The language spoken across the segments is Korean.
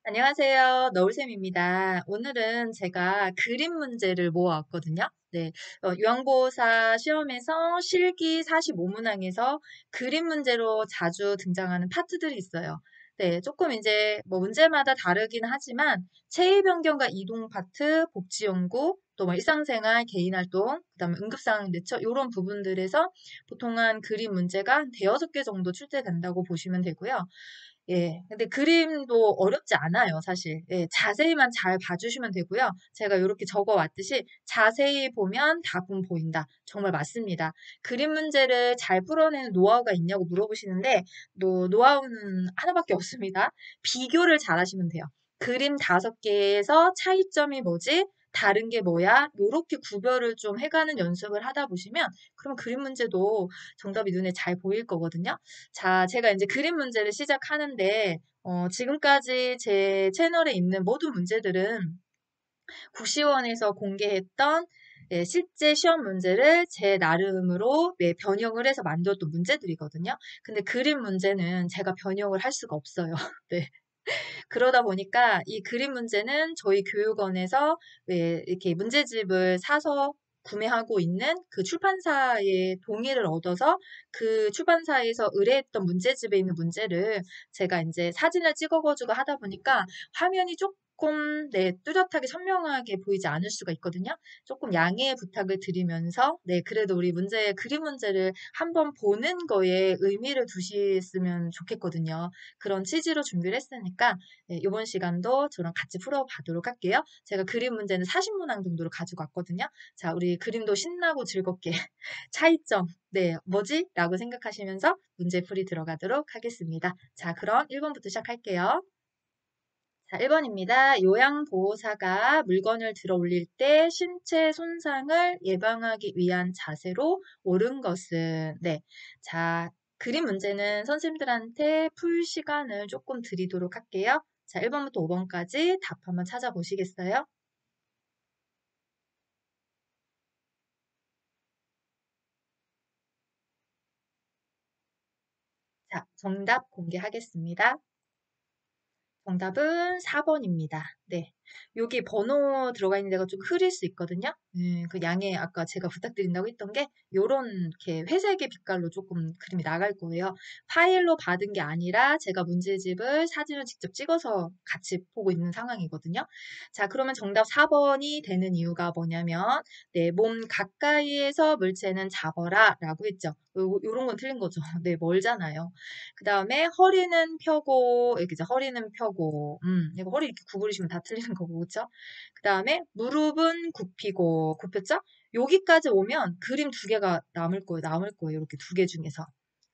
안녕하세요. 너울쌤입니다. 오늘은 제가 그림 문제를 모아왔거든요. 네, 유형보사 시험에서 실기 45문항에서 그림 문제로 자주 등장하는 파트들이 있어요. 네, 조금 이제 뭐 문제마다 다르긴 하지만 체위 변경과 이동 파트, 복지 연구, 또 뭐 일상생활, 개인활동, 그다음에 응급상황 대처 이런 부분들에서 보통 한 그림 문제가 한 대여섯 개 정도 출제된다고 보시면 되고요. 예. 근데 그림도 어렵지 않아요, 사실. 예, 자세히만 잘 봐주시면 되고요. 제가 이렇게 적어 왔듯이 자세히 보면 답은 보인다. 정말 맞습니다. 그림 문제를 잘 풀어내는 노하우가 있냐고 물어보시는데, 노하우는 하나밖에 없습니다. 비교를 잘 하시면 돼요. 그림 5개에서 차이점이 뭐지? 다른 게 뭐야? 요렇게 구별을 좀 해가는 연습을 하다 보시면, 그럼 그림 문제도 정답이 눈에 잘 보일 거거든요. 자, 제가 이제 그림 문제를 시작하는데, 지금까지 제 채널에 있는 모든 문제들은 국시원에서 공개했던 실제 시험 문제를 제 나름으로 변형을 해서 만들었던 문제들이거든요. 근데 그림 문제는 제가 변형을 할 수가 없어요. 네. 그러다 보니까 이 그림 문제는 저희 교육원에서 이렇게 문제집을 사서 구매하고 있는 그 출판사의 동의를 얻어서 그 출판사에서 의뢰했던 문제집에 있는 문제를 제가 이제 사진을 찍어가지고 하다 보니까 화면이 조금 뚜렷하게 선명하게 보이지 않을 수가 있거든요. 조금 양해의 부탁을 드리면서 그래도 우리 그림 문제를 한번 보는 거에 의미를 두셨으면 좋겠거든요. 그런 취지로 준비를 했으니까 이번 시간도 저랑 같이 풀어보도록 할게요. 제가 그림 문제는 40문항 정도를 가지고 왔거든요. 자, 우리 그림도 신나고 즐겁게 차이점, 뭐지? 라고 생각하시면서 문제풀이 들어가도록 하겠습니다. 자, 그럼 1번부터 시작할게요. 자, 1번입니다. 요양보호사가 물건을 들어 올릴 때 신체 손상을 예방하기 위한 자세로 옳은 것은, 자, 그림 문제는 선생님들한테 풀 시간을 조금 드리도록 할게요. 자, 1번부터 5번까지 답 한번 찾아보시겠어요? 자, 정답 공개하겠습니다. 정답은 4번입니다. 네. 여기 번호 들어가 있는 데가 좀 흐릴 수 있거든요. 그 양해 아까 제가 부탁드린다고 했던 게 요런 이렇게 회색의 빛깔로 조금 그림이 나갈 거예요. 파일로 받은 게 아니라 제가 문제집을 사진을 직접 찍어서 같이 보고 있는 상황이거든요. 자, 그러면 정답 4번이 되는 이유가 뭐냐면 몸 가까이에서 물체는 잡어라 라고 했죠. 요런 건 틀린 거죠. 네, 멀잖아요. 그 다음에 허리는 펴고, 이렇게 이제 허리는 펴고, 이거 허리 이렇게 구부리시면 다 틀리는 거고, 그쵸? 그 다음에 무릎은 굽히고, 굽혔죠? 여기까지 오면 그림 2개가 남을 거예요. 이렇게 2개 중에서.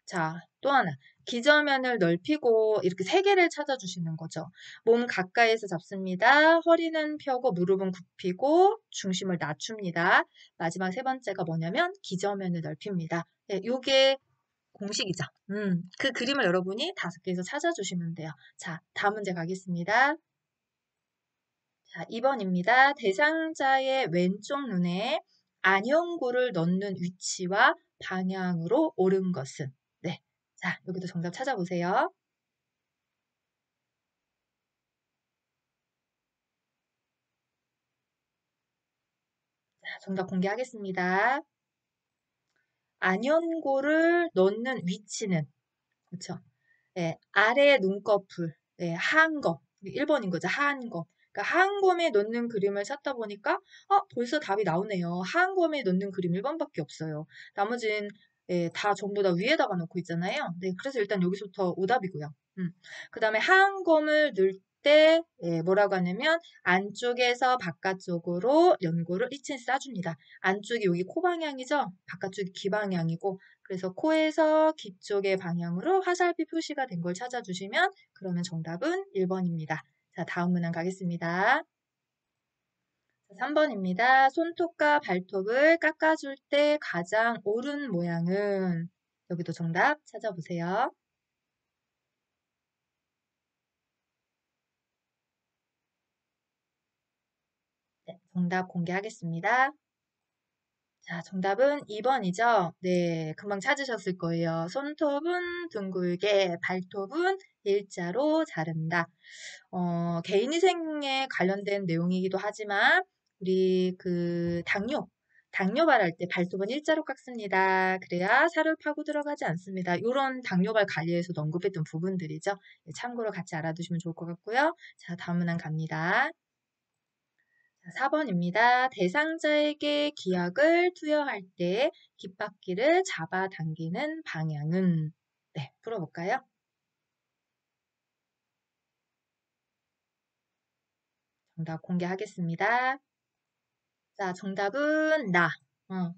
자, 또 하나. 기저면을 넓히고, 이렇게 3개를 찾아주시는 거죠. 몸 가까이에서 잡습니다. 허리는 펴고, 무릎은 굽히고, 중심을 낮춥니다. 마지막 3번째가 뭐냐면, 기저면을 넓힙니다. 요게 공식이죠. 그 그림을 여러분이 5개에서 찾아주시면 돼요. 자, 다음 문제 가겠습니다. 자, 2번입니다. 대상자의 왼쪽 눈에 안형고를 넣는 위치와 방향으로 옳은 것은? 네. 자, 여기도 정답 찾아보세요. 자, 정답 공개하겠습니다. 안현고를 넣는 위치는, 그쵸? 네, 아래 눈꺼풀, 하한 거. 1번인 거죠, 하한 거. 그러니까 하한 검에 넣는 그림을 찾다 보니까, 벌써 답이 나오네요. 하한 검에 넣는 그림 1번밖에 없어요. 나머지는, 다 전부 다 위에다가 넣고 있잖아요. 네, 그래서 일단 여기서부터 오답이고요. 그 다음에 하한 검을 넣을 때, 뭐라고 하냐면, 안쪽에서 바깥쪽으로 연고를 이층 싸줍니다. 안쪽이 여기 코 방향이죠? 바깥쪽이 귀 방향이고, 그래서 코에서 귀 쪽의 방향으로 화살표 표시가 된 걸 찾아주시면 그러면 정답은 1번입니다. 자, 다음 문항 가겠습니다. 3번입니다. 손톱과 발톱을 깎아줄 때 가장 옳은 모양은 여기도 정답 찾아보세요. 네, 정답 공개하겠습니다. 자, 정답은 2번이죠. 네, 금방 찾으셨을 거예요. 손톱은 둥글게, 발톱은 일자로 자른다. 개인위생에 관련된 내용이기도 하지만 우리 당뇨발 할 때 발톱은 일자로 깎습니다. 그래야 살을 파고 들어가지 않습니다. 이런 당뇨발 관리에서도 언급했던 부분들이죠. 네, 참고로 같이 알아두시면 좋을 것 같고요. 자, 다음 문항 갑니다. 4번입니다. 대상자에게 기약을 투여할 때 깃바퀴를 잡아당기는 방향은? 네, 풀어볼까요? 정답 공개하겠습니다. 자, 정답은 나. 어,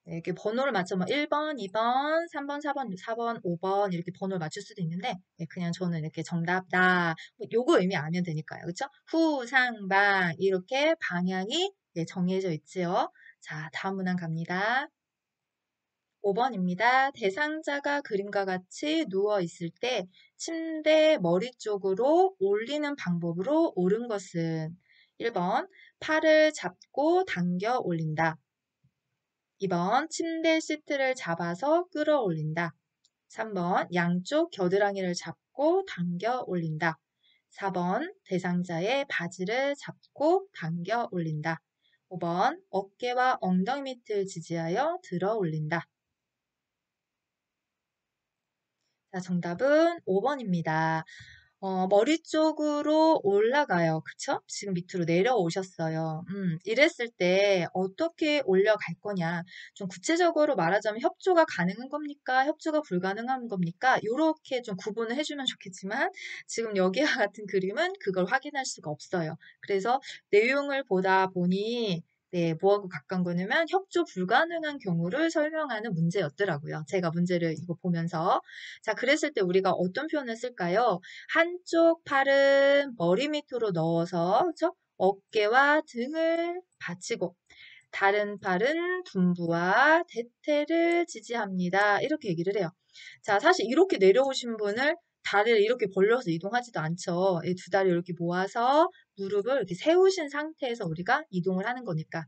네, 이렇게 번호를 맞춰면 1번, 2번, 3번, 4번, 4번, 5번 이렇게 번호를 맞출 수도 있는데 네, 그냥 저는 이렇게 정답 나 요거 의미 알면 되니까요. 그렇죠? 후상방 이렇게 방향이 네, 정해져 있지요. 자, 다음 문항 갑니다. 5번입니다. 대상자가 그림과 같이 누워 있을 때 침대 머리 쪽으로 올리는 방법으로 옳은 것은 1번 팔을 잡고 당겨 올린다. 2번 침대 시트를 잡아서 끌어올린다. 3번 양쪽 겨드랑이를 잡고 당겨 올린다. 4번 대상자의 바지를 잡고 당겨 올린다. 5번 어깨와 엉덩이 밑을 지지하여 들어 올린다. 자, 정답은 5번입니다. 머리 쪽으로 올라가요. 그쵸? 지금 밑으로 내려오셨어요. 이랬을 때 어떻게 올려갈 거냐. 좀 구체적으로 말하자면 협조가 가능한 겁니까? 협조가 불가능한 겁니까? 요렇게 좀 구분을 해주면 좋겠지만 지금 여기와 같은 그림은 그걸 확인할 수가 없어요. 그래서 내용을 보다 보니 네, 뭐하고 가까운 거냐면 협조 불가능한 경우를 설명하는 문제였더라고요. 제가 문제를 이거 보면서. 자, 그랬을 때 우리가 어떤 표현을 쓸까요? 한쪽 팔은 머리 밑으로 넣어서 그쵸? 어깨와 등을 받치고 다른 팔은 둔부와 대퇴를 지지합니다. 이렇게 얘기를 해요. 자, 사실 이렇게 내려오신 분을 다리를 이렇게 벌려서 이동하지도 않죠. 이 두 다리를 이렇게 모아서 무릎을 이렇게 세우신 상태에서 우리가 이동을 하는 거니까.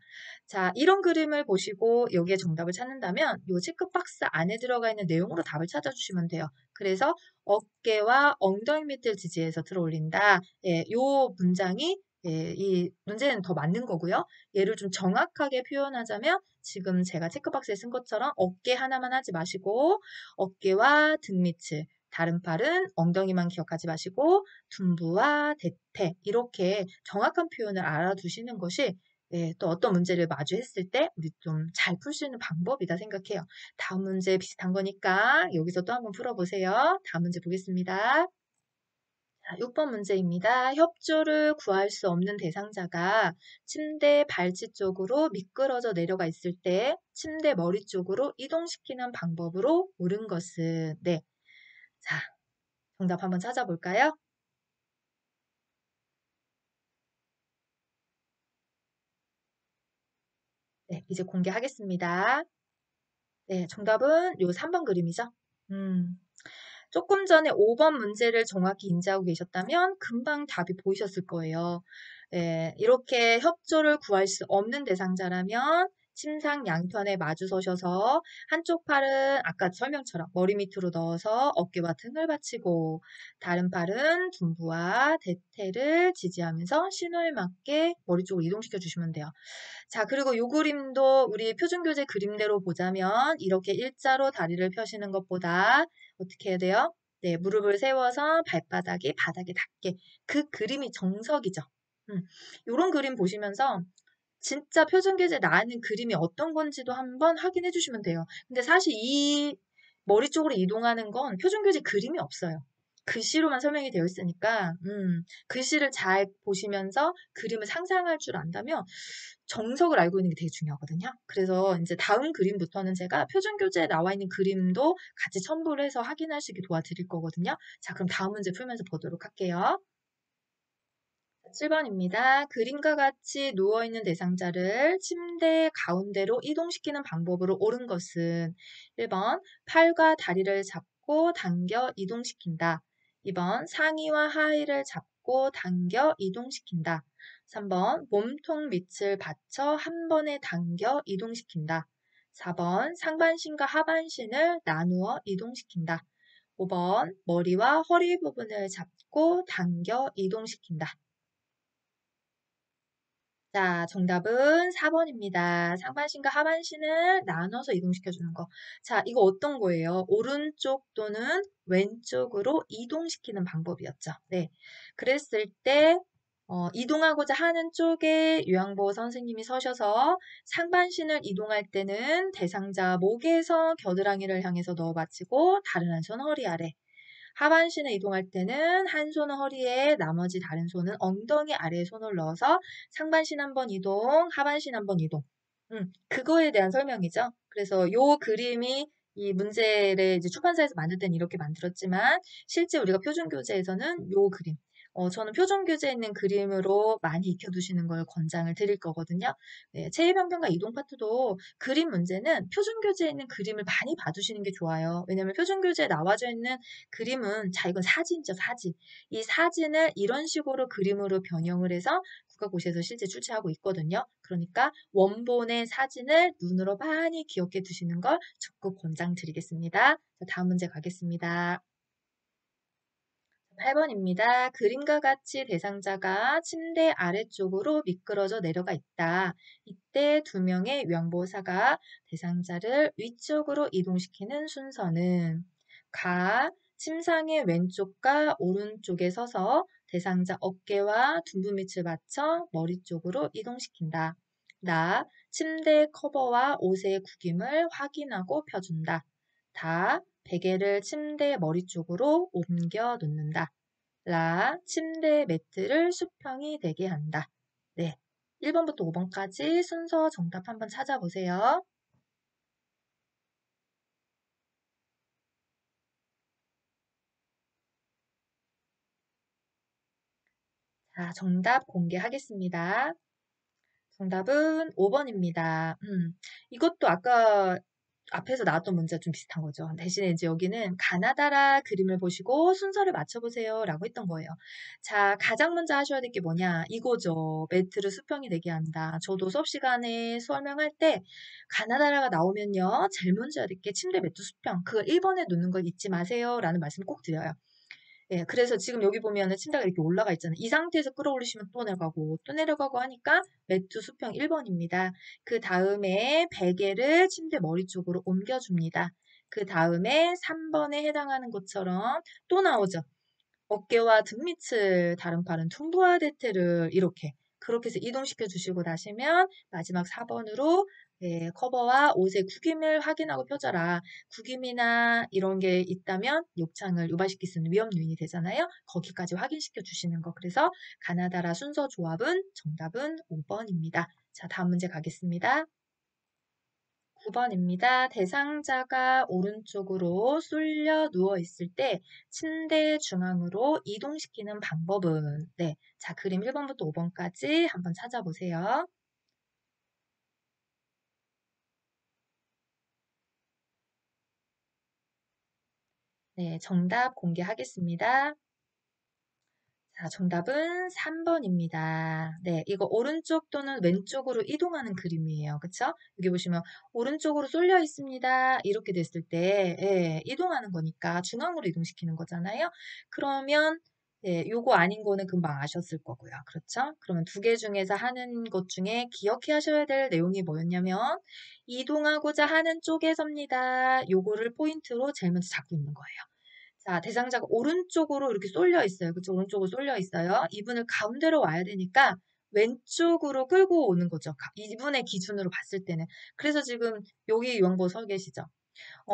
자, 이런 그림을 보시고 여기에 정답을 찾는다면 이 체크박스 안에 들어가 있는 내용으로 답을 찾아주시면 돼요. 그래서 어깨와 엉덩이 밑을 지지해서 들어 올린다. 예, 요 문장이 예, 이 문제는 더 맞는 거고요. 얘를 좀 정확하게 표현하자면 지금 제가 체크박스에 쓴 것처럼 어깨 하나만 하지 마시고 어깨와 등 밑을 다른 팔은 엉덩이만 기억하지 마시고 둔부와 대퇴 이렇게 정확한 표현을 알아두시는 것이 예, 또 어떤 문제를 마주했을 때 우리 좀 잘 풀 수 있는 방법이다 생각해요. 다음 문제 비슷한 거니까 여기서 또 한번 풀어보세요. 다음 문제 보겠습니다. 자, 6번 문제입니다. 협조를 구할 수 없는 대상자가 침대 발치 쪽으로 미끄러져 내려가 있을 때 침대 머리 쪽으로 이동시키는 방법으로 옳은 것은 네. 자, 정답 한번 찾아볼까요? 네, 이제 공개하겠습니다. 네, 정답은 요 3번 그림이죠. 음, 조금 전에 5번 문제를 정확히 인지하고 계셨다면 금방 답이 보이셨을 거예요. 예, 이렇게 협조를 구할 수 없는 대상자라면 침상 양편에 마주 서셔서 한쪽 팔은 아까 설명처럼 머리 밑으로 넣어서 어깨와 등을 받치고 다른 팔은 둔부와 대퇴를 지지하면서 신호에 맞게 머리 쪽으로 이동시켜 주시면 돼요. 자, 그리고 이 그림도 우리 표준교재 그림대로 보자면 이렇게 일자로 다리를 펴시는 것보다 어떻게 해야 돼요? 네, 무릎을 세워서 발바닥이 바닥에 닿게. 그 그림이 정석이죠. 이런 그림 보시면서 진짜 표준교재 나는 그림이 어떤 건지도 한번 확인해 주시면 돼요. 근데 사실 이 머리 쪽으로 이동하는 건 표준교재 그림이 없어요. 글씨로만 설명이 되어 있으니까 글씨를 잘 보시면서 그림을 상상할 줄 안다면 정석을 알고 있는 게 되게 중요하거든요. 그래서 이제 다음 그림부터는 제가 표준교재에 나와 있는 그림도 같이 첨부를 해서 확인할 수 있게 도와드릴 거거든요. 자, 그럼 다음 문제 풀면서 보도록 할게요. 7번입니다. 그림과 같이 누워있는 대상자를 침대 가운데로 이동시키는 방법으로 옳은 것은 1번 팔과 다리를 잡고 당겨 이동시킨다. 2번 상의와 하의를 잡고 당겨 이동시킨다. 3번 몸통 밑을 받쳐 한 번에 당겨 이동시킨다. 4번 상반신과 하반신을 나누어 이동시킨다. 5번 머리와 허리 부분을 잡고 당겨 이동시킨다. 자, 정답은 4번입니다. 상반신과 하반신을 나눠서 이동시켜주는 거. 자, 이거 어떤 거예요? 오른쪽 또는 왼쪽으로 이동시키는 방법이었죠. 네. 그랬을 때, 이동하고자 하는 쪽에 요양보호 선생님이 서셔서 상반신을 이동할 때는 대상자 목에서 겨드랑이를 향해서 넣어 받치고 다른 한 손 허리 아래. 하반신을 이동할 때는 한 손은 허리에 나머지 다른 손은 엉덩이 아래에 손을 넣어서 상반신 한번 이동, 하반신 한번 이동. 그거에 대한 설명이죠. 그래서 요 그림이 이 문제를 이제 출판사에서 만들 때는 이렇게 만들었지만 실제 우리가 표준교재에서는 요 그림. 저는 표준교재에 있는 그림으로 많이 익혀두시는 걸 권장을 드릴 거거든요. 네, 체위변경과 이동 파트도 그림 문제는 표준교재에 있는 그림을 많이 봐두시는 게 좋아요. 왜냐하면 표준교재에 나와져 있는 그림은 자 이건 사진이죠, 사진. 이 사진을 이런 식으로 그림으로 변형을 해서 국가고시에서 실제 출제하고 있거든요. 그러니까 원본의 사진을 눈으로 많이 기억해 두시는 걸 적극 권장드리겠습니다. 자, 다음 문제 가겠습니다. 8번입니다. 그림과 같이 대상자가 침대 아래쪽으로 미끄러져 내려가 있다. 이때 두 명의 요양보호사가 대상자를 위쪽으로 이동시키는 순서는 가. 침상의 왼쪽과 오른쪽에 서서 대상자 어깨와 둔부 밑을 받쳐 머리 쪽으로 이동시킨다. 나. 침대 커버와 옷의 구김을 확인하고 펴준다. 다. 베개를 침대 머리 쪽으로 옮겨 놓는다. 라. 침대 매트를 수평이 되게 한다. 네. 1번부터 5번까지 순서 정답 한번 찾아보세요. 자, 정답 공개하겠습니다. 정답은 5번입니다. 이것도 아까 앞에서 나왔던 문제와 좀 비슷한 거죠. 대신에 이제 여기는 가나다라 그림을 보시고 순서를 맞춰보세요 라고 했던 거예요. 자, 가장 먼저 하셔야 될 게 뭐냐? 이거죠. 매트를 수평이 되게 한다. 저도 수업 시간에 설명할 때 가나다라가 나오면요. 제일 먼저 해야 될 게 침대 매트 수평. 그걸 1번에 놓는 걸 잊지 마세요 라는 말씀을 꼭 드려요. 예, 그래서 지금 여기 보면은 침대가 이렇게 올라가 있잖아요. 이 상태에서 끌어올리시면 또 내려가고 또 내려가고 하니까 매트 수평 1번입니다. 그 다음에 베개를 침대 머리 쪽으로 옮겨줍니다. 그 다음에 3번에 해당하는 것처럼 또 나오죠. 어깨와 등 밑을 다른 팔은 퉁부와 대퇴를 이렇게 그렇게 해서 이동시켜 주시고 나시면 마지막 4번으로 커버와 옷의 구김을 확인하고 펴져라. 구김이나 이런 게 있다면 욕창을 유발시킬 수 있는 위험 요인이 되잖아요. 거기까지 확인시켜 주시는 거. 그래서 가나다라 순서 조합은 정답은 5번입니다. 자, 다음 문제 가겠습니다. 9번입니다. 대상자가 오른쪽으로 쏠려 누워 있을 때 침대 중앙으로 이동시키는 방법은? 네. 자, 그림 1번부터 5번까지 한번 찾아보세요. 네, 정답 공개하겠습니다. 자, 정답은 3번입니다. 네, 이거 오른쪽 또는 왼쪽으로 이동하는 그림이에요. 그쵸? 여기 보시면 오른쪽으로 쏠려 있습니다. 이렇게 됐을 때 이동하는 거니까 중앙으로 이동시키는 거잖아요. 그러면 요거 아닌 거는 금방 아셨을 거고요. 그렇죠? 그러면 두 개 중에서 하는 것 중에 기억해 하셔야 될 내용이 뭐였냐면 이동하고자 하는 쪽에서입니다. 요거를 포인트로 제일 먼저 잡고 있는 거예요. 자, 대상자가 오른쪽으로 이렇게 쏠려 있어요. 그쵸? 오른쪽으로 쏠려 있어요. 이분을 가운데로 와야 되니까 왼쪽으로 끌고 오는 거죠. 이분의 기준으로 봤을 때는. 그래서 지금 여기 요양보 서 계시죠.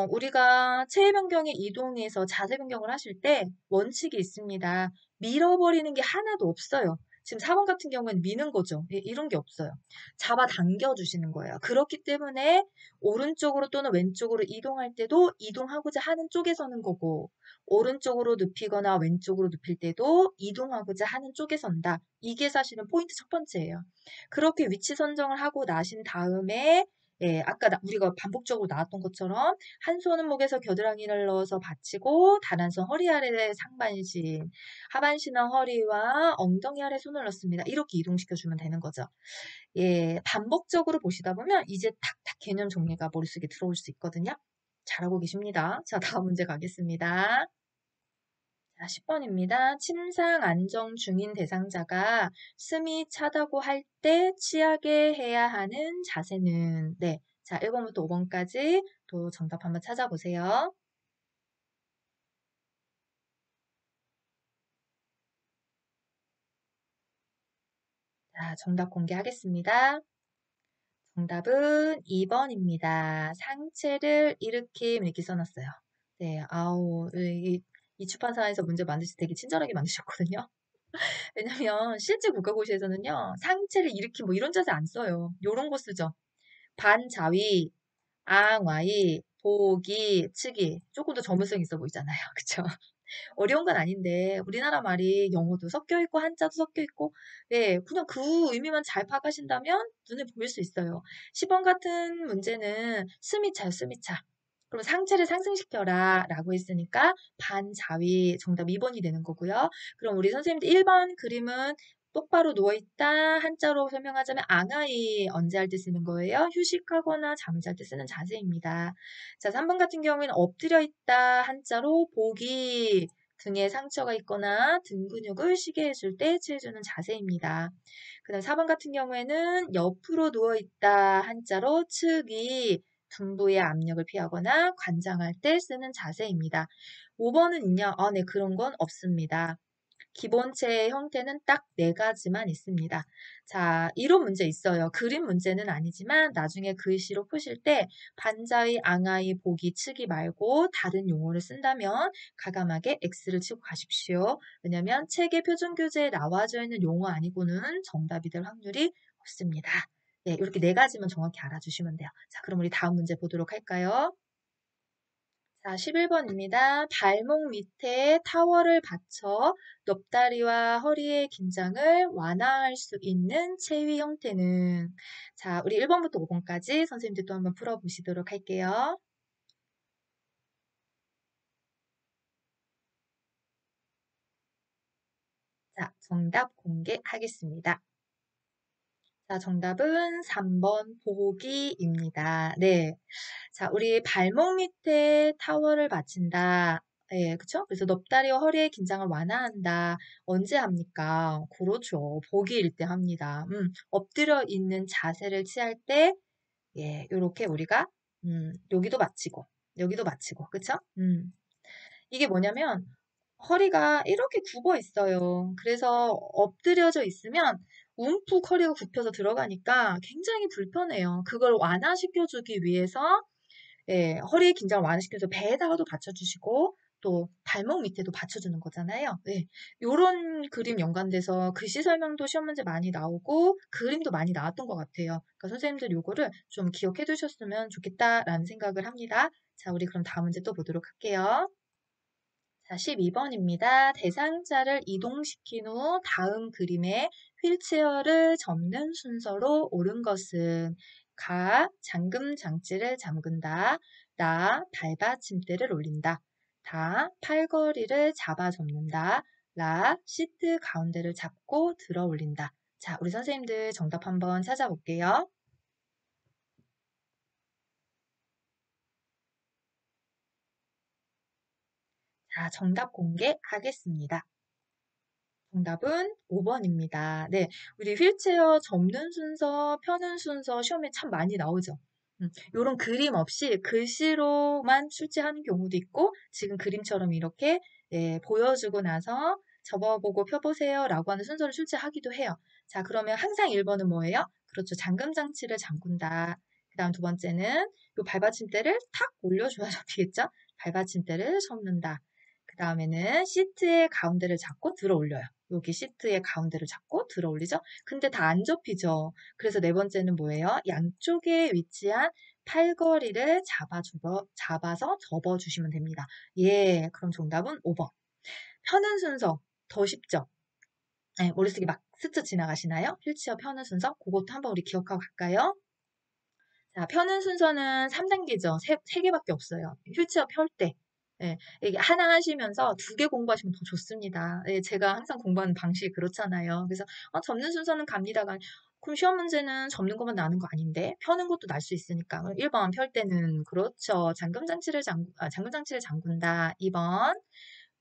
우리가 체위 변경에 이동해서 자세 변경을 하실 때 원칙이 있습니다. 밀어버리는 게 하나도 없어요. 지금 4번 같은 경우에는 미는 거죠. 이런 게 없어요. 잡아 당겨 주시는 거예요. 그렇기 때문에 오른쪽으로 또는 왼쪽으로 이동할 때도 이동하고자 하는 쪽에 서는 거고 오른쪽으로 눕히거나 왼쪽으로 눕힐 때도 이동하고자 하는 쪽에 선다. 이게 사실은 포인트 첫 번째예요. 그렇게 위치 선정을 하고 나신 다음에 예, 아까 우리가 반복적으로 나왔던 것처럼 한 손은 목에서 겨드랑이를 넣어서 받치고 다른 손 허리 아래 상반신, 하반신은 허리와 엉덩이 아래 손을 넣습니다. 이렇게 이동시켜주면 되는 거죠. 예, 반복적으로 보시다 보면 이제 탁탁 개념 정리가 머릿속에 들어올 수 있거든요. 잘하고 계십니다. 자, 다음 문제 가겠습니다. 자, 10번입니다. 침상 안정 중인 대상자가 숨이 차다고 할 때 취하게 해야 하는 자세는? 네. 자, 1번부터 5번까지 또 정답 한번 찾아보세요. 자, 정답 공개하겠습니다. 정답은 2번입니다. 상체를 일으킴 이렇게 써놨어요. 네, 아우, 이 출판사에서 문제 만드실 때 되게 친절하게 만드셨거든요. 왜냐면 실제 국가고시에서는요, 상체를 일으킴 뭐 이런 자세 안 써요. 요런 거 쓰죠. 반자위, 앙와이, 보기, 치기. 조금 더 전문성 있어 보이잖아요. 그쵸? 어려운 건 아닌데 우리나라 말이 영어도 섞여 있고 한자도 섞여 있고 네, 그냥 그 의미만 잘 파악하신다면 눈에 보일 수 있어요. 10번 같은 문제는 스미차요, 스미차. 그럼 상체를 상승시켜라 라고 했으니까 반자위 정답 2번이 되는 거고요. 그럼 우리 선생님들 1번 그림은 똑바로 누워있다 한자로 설명하자면 앙하이 언제 할 때 쓰는 거예요? 휴식하거나 잠을 잘 때 쓰는 자세입니다. 자, 3번 같은 경우에는 엎드려 있다 한자로 보기 등에 상처가 있거나 등 근육을 쉬게 해줄 때 취해주는 자세입니다. 그 다음 4번 같은 경우에는 옆으로 누워있다 한자로 측이 등부의 압력을 피하거나 관장할 때 쓰는 자세입니다. 5번은 있냐? 아, 네, 그런 건 없습니다. 기본체의 형태는 딱 네 가지만 있습니다. 자, 이런 문제 있어요. 그림 문제는 아니지만 나중에 글씨로 푸실 때 반자의, 앙하의, 보기, 치기 말고 다른 용어를 쓴다면 가감하게 X를 치고 가십시오. 왜냐면 책의 표준 교재에 나와져 있는 용어 아니고는 정답이 될 확률이 없습니다. 네, 이렇게 네 가지만 정확히 알아주시면 돼요. 자, 그럼 우리 다음 문제 보도록 할까요? 자, 11번입니다. 발목 밑에 타월을 받쳐 넙다리와 허리의 긴장을 완화할 수 있는 체위 형태는? 자, 우리 1번부터 5번까지 선생님들 또 한번 풀어보시도록 할게요. 자, 정답 공개하겠습니다. 자, 정답은 3번 보기입니다. 네. 자, 우리 발목 밑에 타월을 받친다. 예, 그쵸? 그래서 넙다리와 허리의 긴장을 완화한다. 언제 합니까? 그렇죠. 보기일 때 합니다. 엎드려 있는 자세를 취할 때, 예, 요렇게 우리가, 여기도 맞추고, 여기도 맞추고, 그쵸? 이게 뭐냐면, 허리가 이렇게 굽어 있어요. 그래서 엎드려져 있으면 움푹 허리가 굽혀서 들어가니까 굉장히 불편해요. 그걸 완화시켜주기 위해서 예, 허리 긴장을 완화시켜서 배에다가도 받쳐주시고 또 발목 밑에도 받쳐주는 거잖아요. 네, 요런 그림 연관돼서 글씨 설명도 시험 문제 많이 나오고 그림도 많이 나왔던 것 같아요. 그러니까 선생님들 요거를 좀 기억해 두셨으면 좋겠다라는 생각을 합니다. 자, 우리 그럼 다음 문제 또 보도록 할게요. 자, 12번입니다. 대상자를 이동시킨 후 다음 그림에 휠체어를 접는 순서로 옳은 것은 가, 잠금 장치를 잠근다. 나, 발받침대를 올린다. 다, 팔걸이를 잡아 접는다. 라, 시트 가운데를 잡고 들어 올린다. 자, 우리 선생님들 정답 한번 찾아볼게요. 자, 정답 공개하겠습니다. 정답은 5번입니다. 네, 우리 휠체어 접는 순서, 펴는 순서 시험에 참 많이 나오죠. 이런 그림 없이 글씨로만 출제하는 경우도 있고 지금 그림처럼 이렇게 네, 보여주고 나서 접어보고 펴보세요 라고 하는 순서를 출제하기도 해요. 자, 그러면 항상 1번은 뭐예요? 그렇죠. 잠금 장치를 잠근다. 그 다음 두 번째는 이 발받침대를 탁 올려줘야 잡히겠죠? 발받침대를 접는다. 그 다음에는 시트의 가운데를 잡고 들어 올려요. 여기 시트의 가운데를 잡고 들어 올리죠. 근데 다 안 접히죠. 그래서 네 번째는 뭐예요? 양쪽에 위치한 팔걸이를 잡아서 접어주시면 됩니다. 예, 그럼 정답은 5번. 펴는 순서 더 쉽죠? 네, 머릿속에 막 스쳐 지나가시나요? 휠체어 펴는 순서? 그것도 한번 우리 기억하고 갈까요? 자, 펴는 순서는 3단계죠. 세 개밖에 없어요. 휠체어 펼 때. 예, 이게 하나 하시면서 2개 공부하시면 더 좋습니다. 예, 제가 항상 공부하는 방식이 그렇잖아요. 그래서 접는 순서는 갑니다가 그럼 시험 문제는 접는 것만 나는 거 아닌데 펴는 것도 날 수 있으니까 1번 펼 때는 그렇죠. 잠금장치를 잠근다. 2번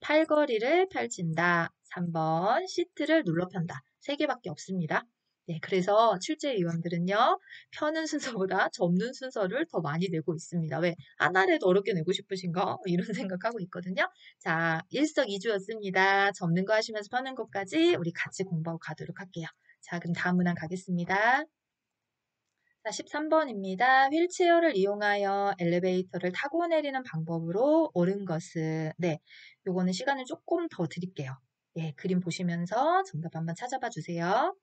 팔걸이를 펼친다. 3번 시트를 눌러 편다. 3개밖에 없습니다. 네, 그래서 출제 위원들은요, 펴는 순서보다 접는 순서를 더 많이 내고 있습니다. 왜? 하나를 더 어렵게 내고 싶으신가? 이런 생각하고 있거든요. 자, 일석이조였습니다. 접는 거 하시면서 펴는 것까지 우리 같이 공부하고 가도록 할게요. 자, 그럼 다음 문항 가겠습니다. 자, 13번입니다. 휠체어를 이용하여 엘리베이터를 타고 내리는 방법으로 옳은 것은, 네, 요거는 시간을 조금 더 드릴게요. 예, 그림 보시면서 정답 한번 찾아봐 주세요.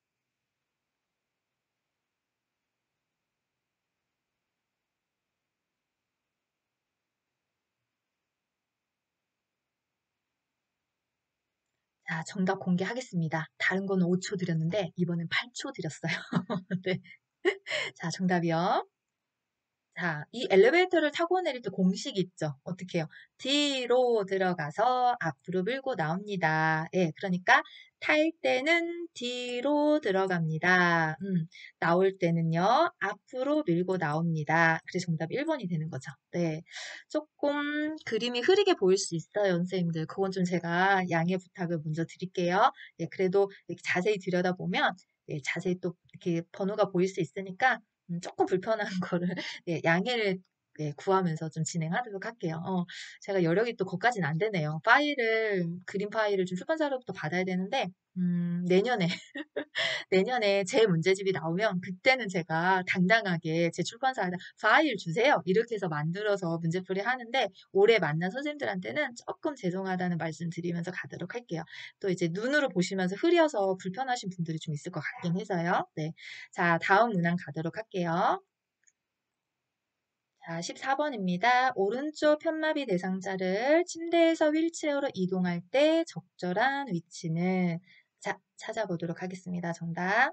자, 정답 공개하겠습니다. 다른 거는 5초 드렸는데, 이번엔 8초 드렸어요. 네. 자, 정답이요. 자, 이 엘리베이터를 타고 내릴 때 공식이 있죠. 어떻게 해요? 뒤로 들어가서 앞으로 밀고 나옵니다. 예, 그러니까 탈 때는 뒤로 들어갑니다. 나올 때는요, 앞으로 밀고 나옵니다. 그래서 정답 1번이 되는 거죠. 네. 조금 그림이 흐리게 보일 수 있어요, 선생님들. 그건 좀 제가 양해 부탁을 먼저 드릴게요. 예, 그래도 이렇게 자세히 들여다보면, 예, 자세히 또 이렇게 번호가 보일 수 있으니까, 조금 불편한 거를 예, 양해를 예, 구하면서 좀 진행하도록 할게요. 제가 여력이 또 거기까지는 안 되네요. 그림 파일을 좀 출판사로부터 받아야 되는데, 내년에, 내년에 제 문제집이 나오면 그때는 제가 당당하게 제 출판사에다 파일 주세요. 이렇게 해서 만들어서 문제풀이 하는데, 올해 만난 선생님들한테는 조금 죄송하다는 말씀 드리면서 가도록 할게요. 또 이제 눈으로 보시면서 흐려서 불편하신 분들이 좀 있을 것 같긴 해서요. 네. 자, 다음 문항 가도록 할게요. 자, 14번입니다. 오른쪽 편마비 대상자를 침대에서 휠체어로 이동할 때 적절한 위치는 자, 찾아보도록 하겠습니다. 정답.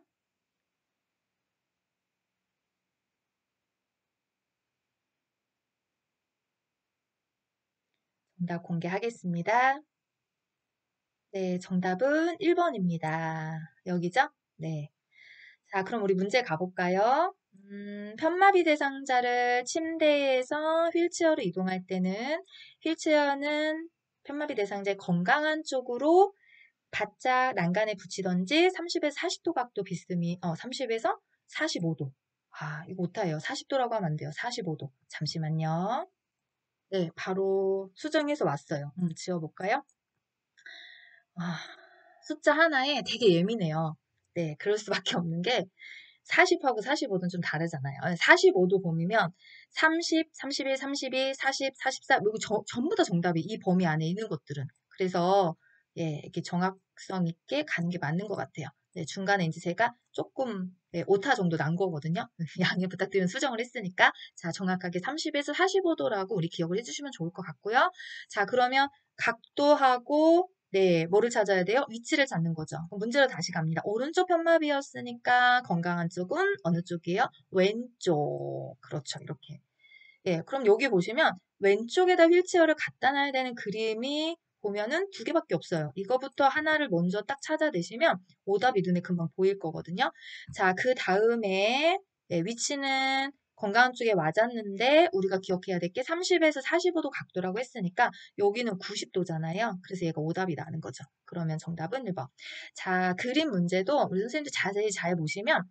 정답 공개하겠습니다. 네, 정답은 1번입니다. 여기죠? 네. 자, 그럼 우리 문제 가볼까요? 편마비 대상자를 침대에서 휠체어로 이동할 때는 휠체어는 편마비 대상자의 건강한 쪽으로 바짝 난간에 붙이던지 30에서 40도 각도 비스듬히 30에서 45도. 아, 이거 오타예요. 40도라고 하면 안 돼요. 45도. 잠시만요. 네, 바로 수정해서 왔어요. 지워볼까요? 아, 숫자 하나에 되게 예민해요. 네, 그럴 수밖에 없는 게 40하고 45도는 좀 다르잖아요. 45도 범위면 30, 31, 32, 40, 44 이거 전부 다 정답이 이 범위 안에 있는 것들은. 그래서 예, 이렇게 정확성 있게 가는 게 맞는 것 같아요. 네, 중간에 이제 제가 조금 네, 오타 정도 난 거거든요. 양해 부탁드리는 수정을 했으니까 자, 정확하게 30에서 45도라고 우리 기억을 해주시면 좋을 것 같고요. 자, 그러면 각도하고 네, 뭐를 찾아야 돼요? 위치를 찾는 거죠. 그럼 문제로 다시 갑니다. 오른쪽 편마비였으니까 건강한 쪽은 어느 쪽이에요? 왼쪽. 그렇죠. 이렇게. 예, 그럼 여기 보시면 왼쪽에다 휠체어를 갖다 놔야 되는 그림이 보면은 2개밖에 없어요. 이거부터 하나를 먼저 딱 찾아내시면 오답이 눈에 금방 보일 거거든요. 자, 그 다음에 네, 위치는 건강한 쪽에 맞았는데 우리가 기억해야 될 게 30에서 45도 각도라고 했으니까 여기는 90도잖아요. 그래서 얘가 오답이 나는 거죠. 그러면 정답은 1번. 자, 그림 문제도 우리 선생님들 자세히 잘 보시면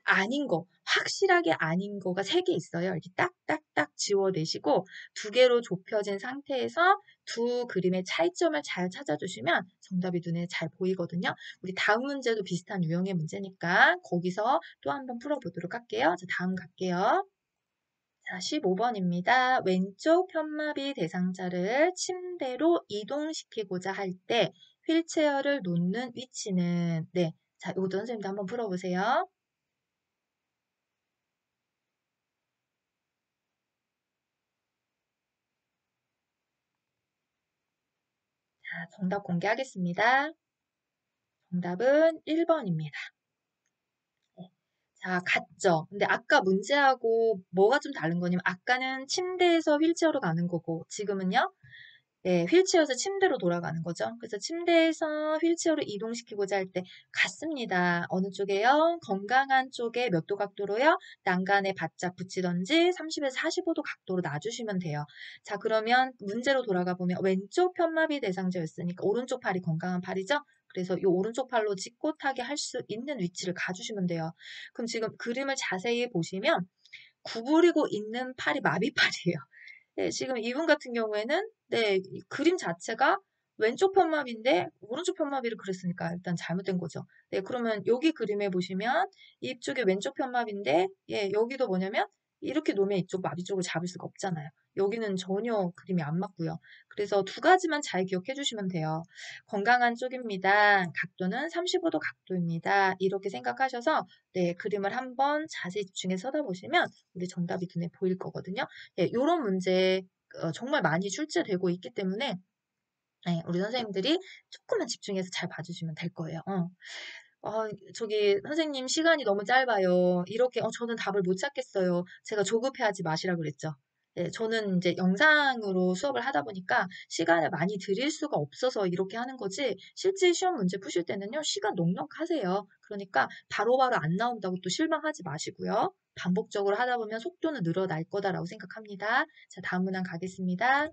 아닌 거, 확실하게 아닌 거가 3개 있어요. 이렇게 딱딱딱 지워내시고 2개로 좁혀진 상태에서 두 그림의 차이점을 잘 찾아주시면 정답이 눈에 잘 보이거든요. 우리 다음 문제도 비슷한 유형의 문제니까 거기서 또 한번 풀어보도록 할게요. 자, 다음 갈게요. 자, 15번입니다. 왼쪽 편마비 대상자를 침대로 이동시키고자 할 때 휠체어를 놓는 위치는 네. 자, 이것도 선생님도 한번 풀어보세요. 자, 정답 공개하겠습니다. 정답은 1번입니다. 자, 같죠? 근데 아까 문제하고 뭐가 좀 다른 거냐면 아까는 침대에서 휠체어로 가는 거고 지금은요? 네, 휠체어에서 침대로 돌아가는 거죠. 그래서 침대에서 휠체어로 이동시키고자 할 때 같습니다. 어느 쪽에요? 건강한 쪽에 몇 도 각도로요? 난간에 바짝 붙이던지 30에서 45도 각도로 놔주시면 돼요. 자, 그러면 문제로 돌아가 보면 왼쪽 편마비 대상자였으니까 오른쪽 팔이 건강한 팔이죠? 그래서 이 오른쪽 팔로 짚고 타게 할 수 있는 위치를 가주시면 돼요. 그럼 지금 그림을 자세히 보시면 구부리고 있는 팔이 마비팔이에요. 네, 지금 이분 같은 경우에는 네, 이 그림 자체가 왼쪽 편마비인데 오른쪽 편마비를 그렸으니까 일단 잘못된 거죠. 네, 그러면 여기 그림에 보시면 이쪽이 왼쪽 편마비인데 예, 여기도 뭐냐면 이렇게 놓으면 이쪽 마비 쪽을 잡을 수가 없잖아요. 여기는 전혀 그림이 안 맞고요. 그래서 두 가지만 잘 기억해 주시면 돼요. 건강한 쪽입니다. 각도는 35도 각도입니다. 이렇게 생각하셔서 네, 그림을 한번 자세히 집중해서 쳐다보시면 우리 정답이 눈에 보일 거거든요. 네, 요런 문제 정말 많이 출제되고 있기 때문에 네, 우리 선생님들이 조금만 집중해서 잘 봐주시면 될 거예요. 저기 선생님 시간이 너무 짧아요. 이렇게 저는 답을 못 찾겠어요. 제가 조급해하지 마시라 그랬죠. 네, 저는 이제 영상으로 수업을 하다 보니까 시간을 많이 드릴 수가 없어서 이렇게 하는 거지 실제 시험 문제 푸실 때는요 시간 넉넉하세요. 그러니까 바로바로 안 나온다고 또 실망하지 마시고요. 반복적으로 하다 보면 속도는 늘어날 거다라고 생각합니다. 자, 다음 문항 가겠습니다.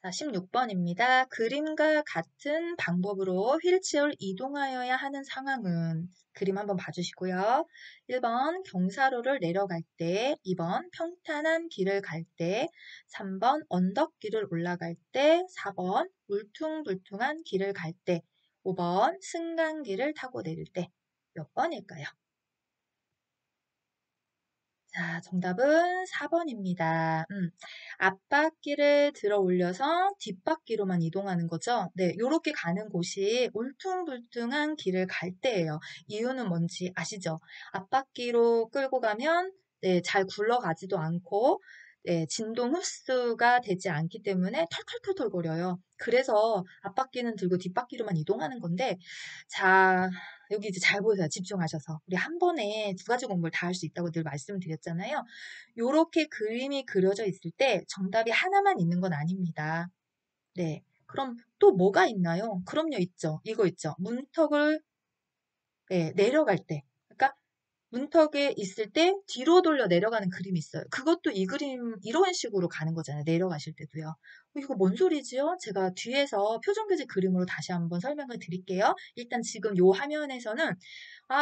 자, 16번입니다. 그림과 같은 방법으로 휠체어를 이동하여야 하는 상황은 그림 한번 봐주시고요. 1번 경사로를 내려갈 때, 2번 평탄한 길을 갈 때, 3번 언덕길을 올라갈 때, 4번 울퉁불퉁한 길을 갈 때, 5번 승강기를 타고 내릴 때 몇 번일까요? 자, 정답은 4번입니다. 앞바퀴를 들어 올려서 뒷바퀴로만 이동하는 거죠. 네, 요렇게 가는 곳이 울퉁불퉁한 길을 갈 때예요. 이유는 뭔지 아시죠? 앞바퀴로 끌고 가면 네, 잘 굴러가지도 않고 네, 진동 흡수가 되지 않기 때문에 털털털털 거려요. 그래서 앞바퀴는 들고 뒷바퀴로만 이동하는 건데 자, 여기 이제 잘 보세요. 집중하셔서. 우리 한 번에 두 가지 공부를 다 할 수 있다고 늘 말씀드렸잖아요. 요렇게 그림이 그려져 있을 때 정답이 하나만 있는 건 아닙니다. 네. 그럼 또 뭐가 있나요? 그럼요, 있죠. 이거 있죠. 문턱을 네, 내려갈 때. 그러니까 문턱에 있을 때 뒤로 돌려 내려가는 그림이 있어요. 그것도 이 그림 이런 식으로 가는 거잖아요. 내려가실 때도요. 이거 뭔 소리지요? 제가 뒤에서 표준교재 그림으로 다시 한번 설명을 드릴게요. 일단 지금 요 화면에서는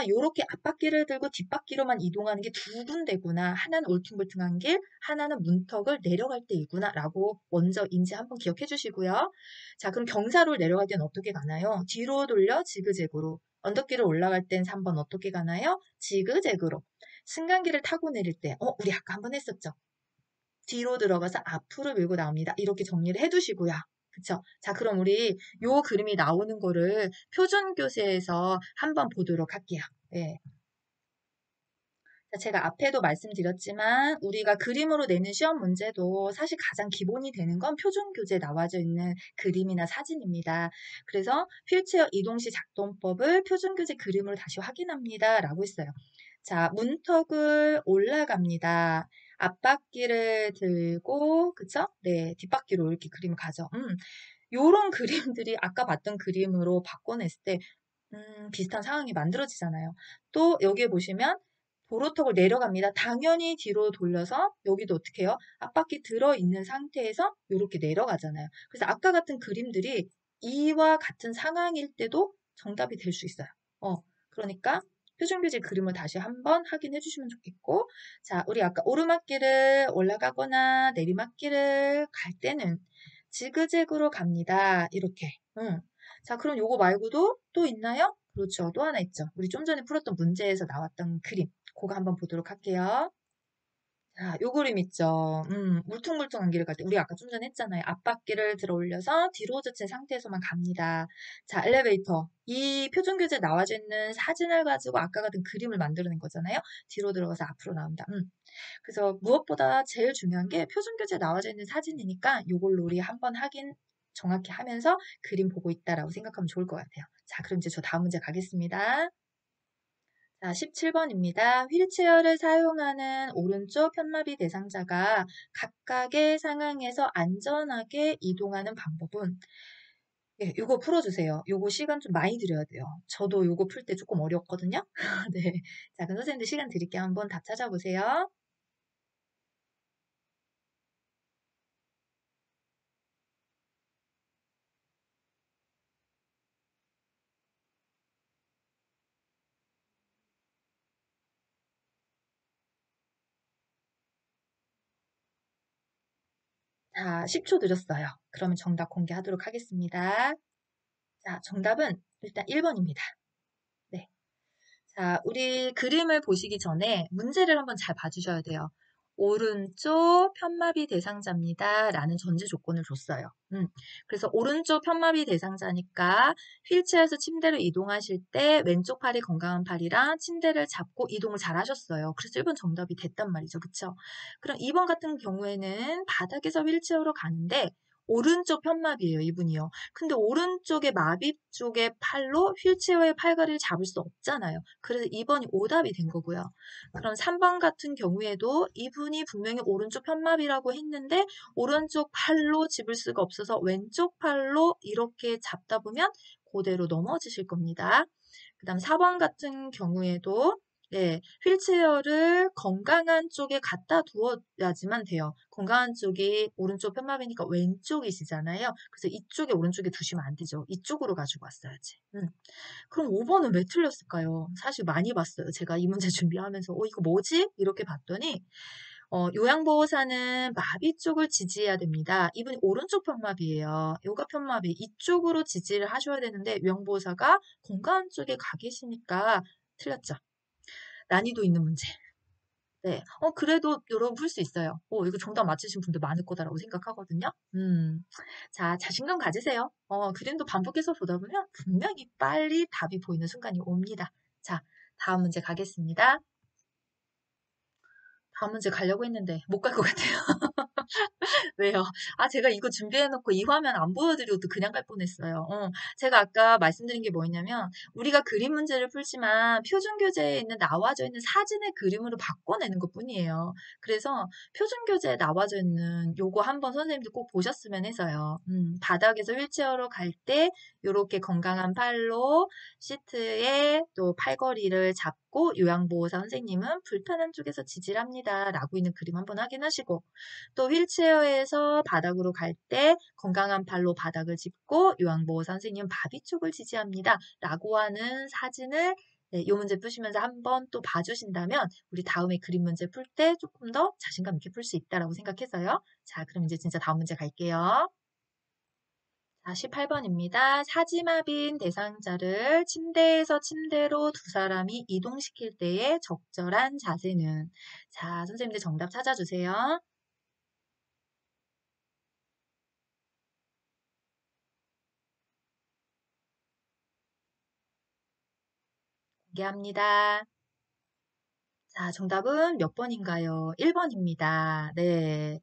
요렇게 앞바퀴를 들고 뒷바퀴로만 이동하는 게 두 군데구나. 하나는 울퉁불퉁한 길, 하나는 문턱을 내려갈 때이구나 라고 먼저 인지 한번 기억해 주시고요. 자, 그럼 경사로를 내려갈 때는 어떻게 가나요? 뒤로 돌려 지그재그로. 언덕길을 올라갈 땐 3번 어떻게 가나요? 지그재그로. 승강기를 타고 내릴 때, 우리 아까 한번 했었죠. 뒤로 들어가서 앞으로 밀고 나옵니다. 이렇게 정리를 해두시고요. 그쵸? 자, 그럼 우리 요 그림이 나오는 거를 표준교재에서 한번 보도록 할게요. 예. 제가 앞에도 말씀드렸지만 우리가 그림으로 내는 시험 문제도 사실 가장 기본이 되는 건 표준 교재에 나와져 있는 그림이나 사진입니다. 그래서 휠체어 이동시 작동법을 표준 교재 그림으로 다시 확인합니다. 라고 했어요. 자, 문턱을 올라갑니다. 앞바퀴를 들고, 그쵸? 네, 뒷바퀴로 이렇게 그림을 가죠. 요런 그림들이 아까 봤던 그림으로 바꿔냈을 때, 비슷한 상황이 만들어지잖아요. 또 여기에 보시면 도로턱을 내려갑니다. 당연히 뒤로 돌려서 여기도 어떻게 해요? 앞바퀴 들어있는 상태에서 이렇게 내려가잖아요. 그래서 아까 같은 그림들이 이와 같은 상황일 때도 정답이 될 수 있어요. 그러니까 표준교재 그림을 다시 한번 확인해 주시면 좋겠고 자, 우리 아까 오르막길을 올라가거나 내리막길을 갈 때는 지그재그로 갑니다. 이렇게. 자, 그럼 요거 말고도 또 있나요? 그렇죠. 또 하나 있죠. 우리 좀 전에 풀었던 문제에서 나왔던 그림. 그거 한번 보도록 할게요. 자, 요 그림 있죠. 울퉁불퉁한 길을 갈 때, 우리 아까 좀 전에 했잖아요. 앞바퀴를 들어 올려서 뒤로 젖힌 상태에서만 갑니다. 자, 엘리베이터. 이 표준교재에 나와져 있는 사진을 가지고 아까 같은 그림을 만들어낸 거잖아요. 뒤로 들어가서 앞으로 나온다. 그래서 무엇보다 제일 중요한 게 표준교재에 나와져 있는 사진이니까 요걸로 우리 한번 확인 정확히 하면서 그림 보고 있다라고 생각하면 좋을 것 같아요. 자, 그럼 이제 저 다음 문제 가겠습니다. 자, 17번입니다. 휠체어를 사용하는 오른쪽 편마비 대상자가 각각의 상황에서 안전하게 이동하는 방법은 예, 요거 풀어주세요. 요거 시간 좀 많이 드려야 돼요. 저도 요거 풀 때 조금 어려웠거든요. 네. 자, 그럼 선생님들 시간 드릴게요. 한번 답 찾아보세요. 자, 10초 드렸어요. 그러면 정답 공개하도록 하겠습니다. 자, 정답은 일단 1번입니다. 네. 자, 우리 그림을 보시기 전에 문제를 한번 잘 봐주셔야 돼요. 오른쪽 편마비 대상자입니다. 라는 전제 조건을 줬어요. 그래서 오른쪽 편마비 대상자니까 휠체어에서 침대로 이동하실 때 왼쪽 팔이 건강한 팔이랑 침대를 잡고 이동을 잘 하셨어요. 그래서 1번 정답이 됐단 말이죠. 그쵸? 그럼 2번 같은 경우에는 바닥에서 휠체어로 가는데 오른쪽 편마비예요. 이분이요. 근데 오른쪽의 마비 쪽의 팔로 휠체어의 팔걸이를 잡을 수 없잖아요. 그래서 2번이 오답이 된 거고요. 그럼 3번 같은 경우에도 이분이 분명히 오른쪽 편마비라고 했는데 오른쪽 팔로 집을 수가 없어서 왼쪽 팔로 이렇게 잡다 보면 그대로 넘어지실 겁니다. 그 다음 4번 같은 경우에도 네, 휠체어를 건강한 쪽에 갖다 두어야지만 돼요. 건강한 쪽이 오른쪽 편마비니까 왼쪽이시잖아요. 그래서 이쪽에 오른쪽에 두시면 안 되죠. 이쪽으로 가지고 왔어야지. 그럼 5번은 왜 틀렸을까요? 사실 많이 봤어요. 제가 이 문제 준비하면서 이거 뭐지? 이렇게 봤더니 요양보호사는 마비 쪽을 지지해야 됩니다. 이분이 오른쪽 편마비예요. 요가 편마비 이쪽으로 지지를 하셔야 되는데 요양보호사가 건강한 쪽에 가 계시니까 틀렸죠. 난이도 있는 문제. 네. 그래도 여러분 풀 수 있어요. 이거 정답 맞히신 분들 많을 거다라고 생각하거든요. 자, 자신감 가지세요. 그림도 반복해서 보다 보면 분명히 빨리 답이 보이는 순간이 옵니다. 자, 다음 문제 가겠습니다. 다음 문제 가려고 했는데 못 갈 것 같아요. 왜요? 제가 이거 준비해놓고 이 화면 안 보여드려도 그냥 갈 뻔했어요. 제가 아까 말씀드린 게 뭐였냐면 우리가 그림 문제를 풀지만 표준 교재에 있는 나와져 있는 사진의 그림으로 바꿔내는 것 뿐이에요. 그래서 표준 교재에 나와져 있는 요거 한번 선생님들 꼭 보셨으면 해서요. 바닥에서 휠체어로 갈 때 이렇게 건강한 팔로 시트에 또 팔걸이를 잡고 요양보호사 선생님은 불편한 쪽에서 지지합니다. 라고 있는 그림 한번 확인하시고 또 휠체어에서 바닥으로 갈 때 건강한 팔로 바닥을 짚고 요양보호사 선생님은 바비 쪽을 지지합니다. 라고 하는 사진을 네, 이 문제 푸시면서 한번 또 봐주신다면 우리 다음에 그림 문제 풀 때 조금 더 자신감 있게 풀 수 있다라고 생각해서요. 자, 그럼 이제 진짜 다음 문제 갈게요. 자, 18번입니다. 사지마비인 대상자를 침대에서 침대로 두 사람이 이동시킬 때의 적절한 자세는? 자, 선생님들 정답 찾아주세요. 공개합니다. 자, 정답은 몇 번인가요? 1번입니다. 네.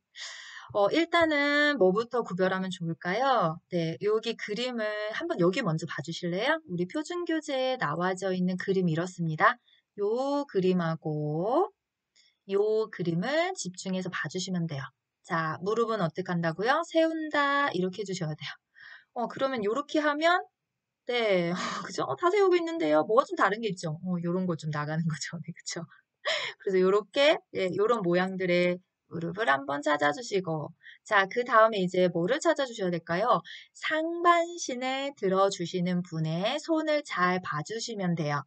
일단은 뭐부터 구별하면 좋을까요? 네, 여기 그림을 한번 여기 먼저 봐주실래요? 우리 표준교재에 나와져 있는 그림이 이렇습니다. 요 그림하고 요 그림을 집중해서 봐주시면 돼요. 자, 무릎은 어떻게 한다고요? 세운다 이렇게 해주셔야 돼요. 그러면 요렇게 하면 네, 그죠? 다 세우고 있는데요. 뭐가 좀 다른 게 있죠? 요런 거 좀 나가는 거죠. 네, 그쵸? 그래서 요렇게 요런 모양들의 무릎을 한번 찾아주시고 자, 그 다음에 이제 뭐를 찾아주셔야 될까요? 상반신을 들어주시는 분의 손을 잘 봐주시면 돼요.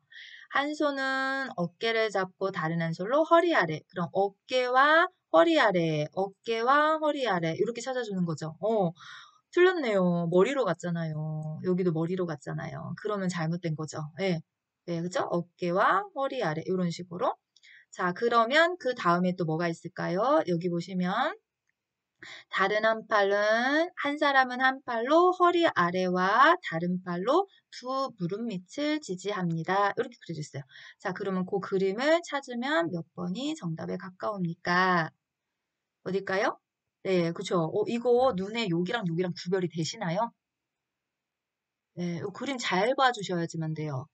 한 손은 어깨를 잡고 다른 한 손으로 허리 아래. 그럼 어깨와 허리 아래, 어깨와 허리 아래 이렇게 찾아주는 거죠. 틀렸네요. 머리로 갔잖아요. 여기도 머리로 갔잖아요. 그러면 잘못된 거죠. 네. 네, 그죠? 어깨와 허리 아래 이런 식으로. 자, 그러면 그 다음에 또 뭐가 있을까요? 여기 보시면 다른 한 팔은 한 사람은 한 팔로 허리 아래와 다른 팔로 두 무릎 밑을 지지합니다. 이렇게 그려져 있어요. 자, 그러면 그 그림을 찾으면 몇 번이 정답에 가까웁니까? 어딜까요? 네, 그쵸. 이거 눈에 여기랑 여기랑 구별이 되시나요? 네, 이 그림 잘 봐주셔야지만 돼요.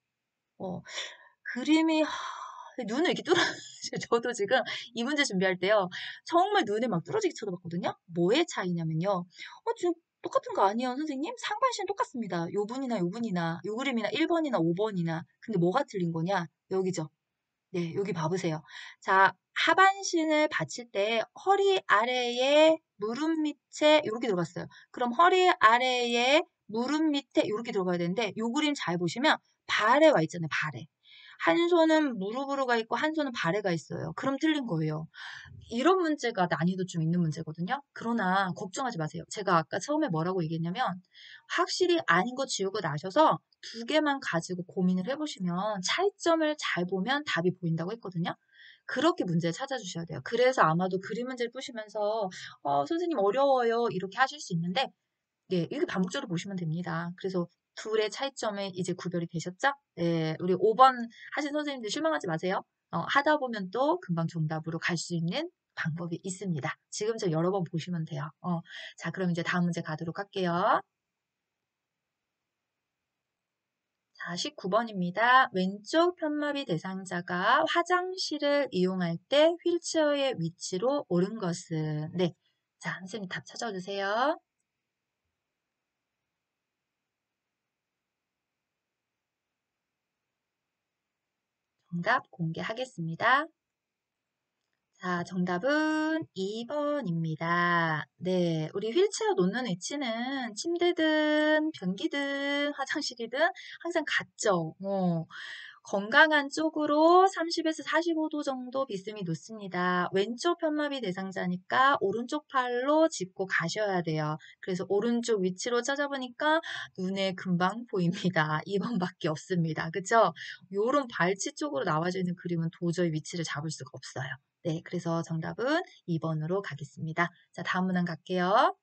어, 그림이 눈을 이렇게 뚫어 저도 지금 이 문제 준비할 때요. 정말 눈에 막 뚫어지게 쳐다봤거든요. 뭐의 차이냐면요. 지금 똑같은 거 아니에요, 선생님? 상반신 똑같습니다. 요 분이나 요 분이나 요 그림이나 1번이나 5번이나. 근데 뭐가 틀린 거냐? 여기죠. 네, 여기 봐보세요. 자, 하반신을 받칠 때 허리 아래에 무릎 밑에 이렇게 들어갔어요. 그럼 허리 아래에 무릎 밑에 이렇게 들어가야 되는데 요 그림 잘 보시면 발에 와 있잖아요. 발에. 한 손은 무릎으로 가 있고 한 손은 발에 가 있어요. 그럼 틀린 거예요. 이런 문제가 난이도 좀 있는 문제거든요. 그러나 걱정하지 마세요. 제가 아까 처음에 뭐라고 얘기했냐면 확실히 아닌 거 지우고 나셔서 두 개만 가지고 고민을 해보시면 차이점을 잘 보면 답이 보인다고 했거든요. 그렇게 문제를 찾아주셔야 돼요. 그래서 아마도 그림 문제를 푸시면서 선생님 어려워요 이렇게 하실 수 있는데 예, 이렇게 반복적으로 보시면 됩니다. 그래서 둘의 차이점이 이제 구별이 되셨죠? 예, 우리 5번 하신 선생님들 실망하지 마세요. 하다 보면 또 금방 정답으로 갈 수 있는 방법이 있습니다. 지금처럼 여러 번 보시면 돼요. 자, 그럼 이제 다음 문제 가도록 할게요. 자, 19번입니다. 왼쪽 편마비 대상자가 화장실을 이용할 때 휠체어의 위치로 옳은 것은? 네. 자, 선생님 답 찾아주세요. 정답 공개하겠습니다. 자, 정답은 2번입니다. 네, 우리 휠체어 놓는 위치는 침대든 변기든 화장실이든 항상 같죠. 건강한 쪽으로 30에서 45도 정도 비스듬히 놓습니다. 왼쪽 편마비 대상자니까 오른쪽 팔로 짚고 가셔야 돼요. 그래서 오른쪽 위치로 찾아보니까 눈에 금방 보입니다. 2번밖에 없습니다. 그쵸? 요런 발치 쪽으로 나와져 있는 그림은 도저히 위치를 잡을 수가 없어요. 네, 그래서 정답은 2번으로 가겠습니다. 자, 다음 문항 갈게요.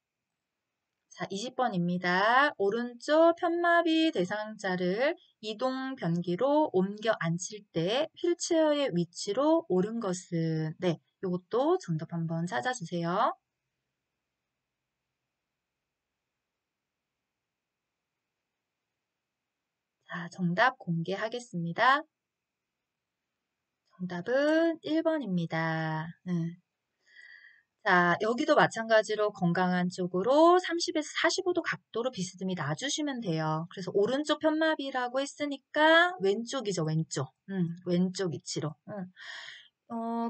자, 20번입니다. 오른쪽 편마비 대상자를 이동 변기로 옮겨 앉힐 때 휠체어의 위치로 옳은 것은? 네, 이것도 정답 한번 찾아주세요. 자, 정답 공개하겠습니다. 정답은 1번입니다. 자, 여기도 마찬가지로 건강한 쪽으로 30에서 45도 각도로 비스듬히 놔주시면 돼요. 그래서 오른쪽 편마비라고 했으니까 왼쪽이죠, 왼쪽. 왼쪽 위치로.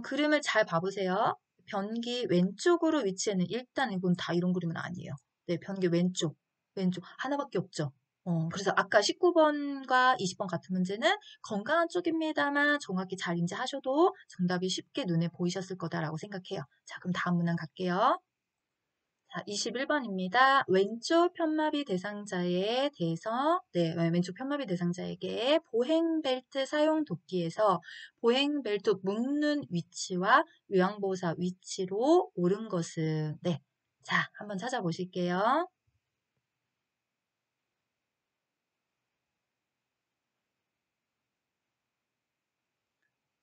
그림을 잘 봐보세요. 변기 왼쪽으로 위치해는 일단 이건 다 이런 그림은 아니에요. 네, 변기 왼쪽, 왼쪽 하나밖에 없죠. 그래서 아까 19번과 20번 같은 문제는 건강한 쪽입니다만 정확히 잘 인지하셔도 정답이 쉽게 눈에 보이셨을 거다라고 생각해요. 자, 그럼 다음 문항 갈게요. 자, 21번입니다. 왼쪽 편마비 대상자에 대해서, 네, 왼쪽 편마비 대상자에게 보행벨트 사용 돕기에서 보행벨트 묶는 위치와 요양보호사 위치로 옳은 것은, 네. 자, 한번 찾아보실게요.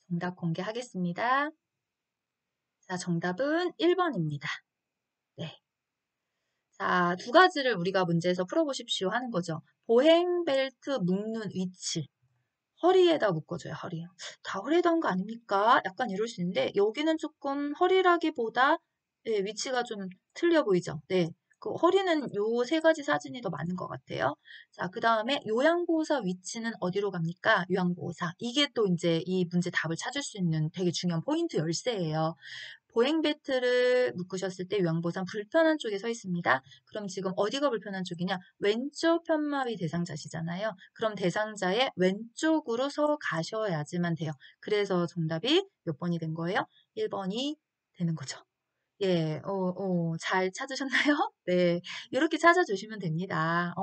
정답 공개하겠습니다. 자, 정답은 1번입니다. 네. 자, 두 가지를 우리가 문제에서 풀어보십시오 하는 거죠. 보행벨트 묶는 위치. 허리에다 묶어줘요, 허리. 다 허리에다 한 거 아닙니까? 약간 이럴 수 있는데, 여기는 조금 허리라기보다, 네, 위치가 좀 틀려 보이죠? 네. 그 허리는 요 세 가지 사진이 더 맞는 것 같아요. 자, 그 다음에 요양보호사 위치는 어디로 갑니까? 요양보호사. 이게 또 이제 이 문제 답을 찾을 수 있는 되게 중요한 포인트 열쇠예요. 보행 벨트를 묶으셨을 때 요양보호사는 불편한 쪽에 서 있습니다. 그럼 지금 어디가 불편한 쪽이냐? 왼쪽 편마비 대상자시잖아요. 그럼 대상자의 왼쪽으로 서 가셔야지만 돼요. 그래서 정답이 몇 번이 된 거예요? 1번이 되는 거죠. 예, 잘 찾으셨나요? 네, 이렇게 찾아주시면 됩니다.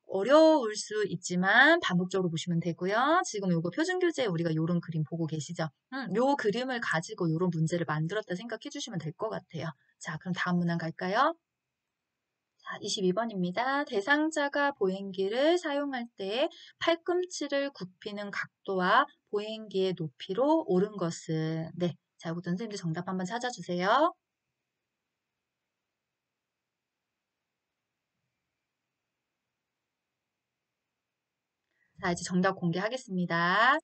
어려울 수 있지만 반복적으로 보시면 되고요. 지금 요거 표준교재에 우리가 요런 그림 보고 계시죠? 요 그림을 가지고 요런 문제를 만들었다 생각해 주시면 될 것 같아요. 자, 그럼 다음 문항 갈까요? 자, 22번입니다. 대상자가 보행기를 사용할 때 팔꿈치를 굽히는 각도와 보행기의 높이로 옳은 것은? 네, 자, 이것도 선생님들 정답 한번 찾아주세요. 자, 이제 정답 공개하겠습니다.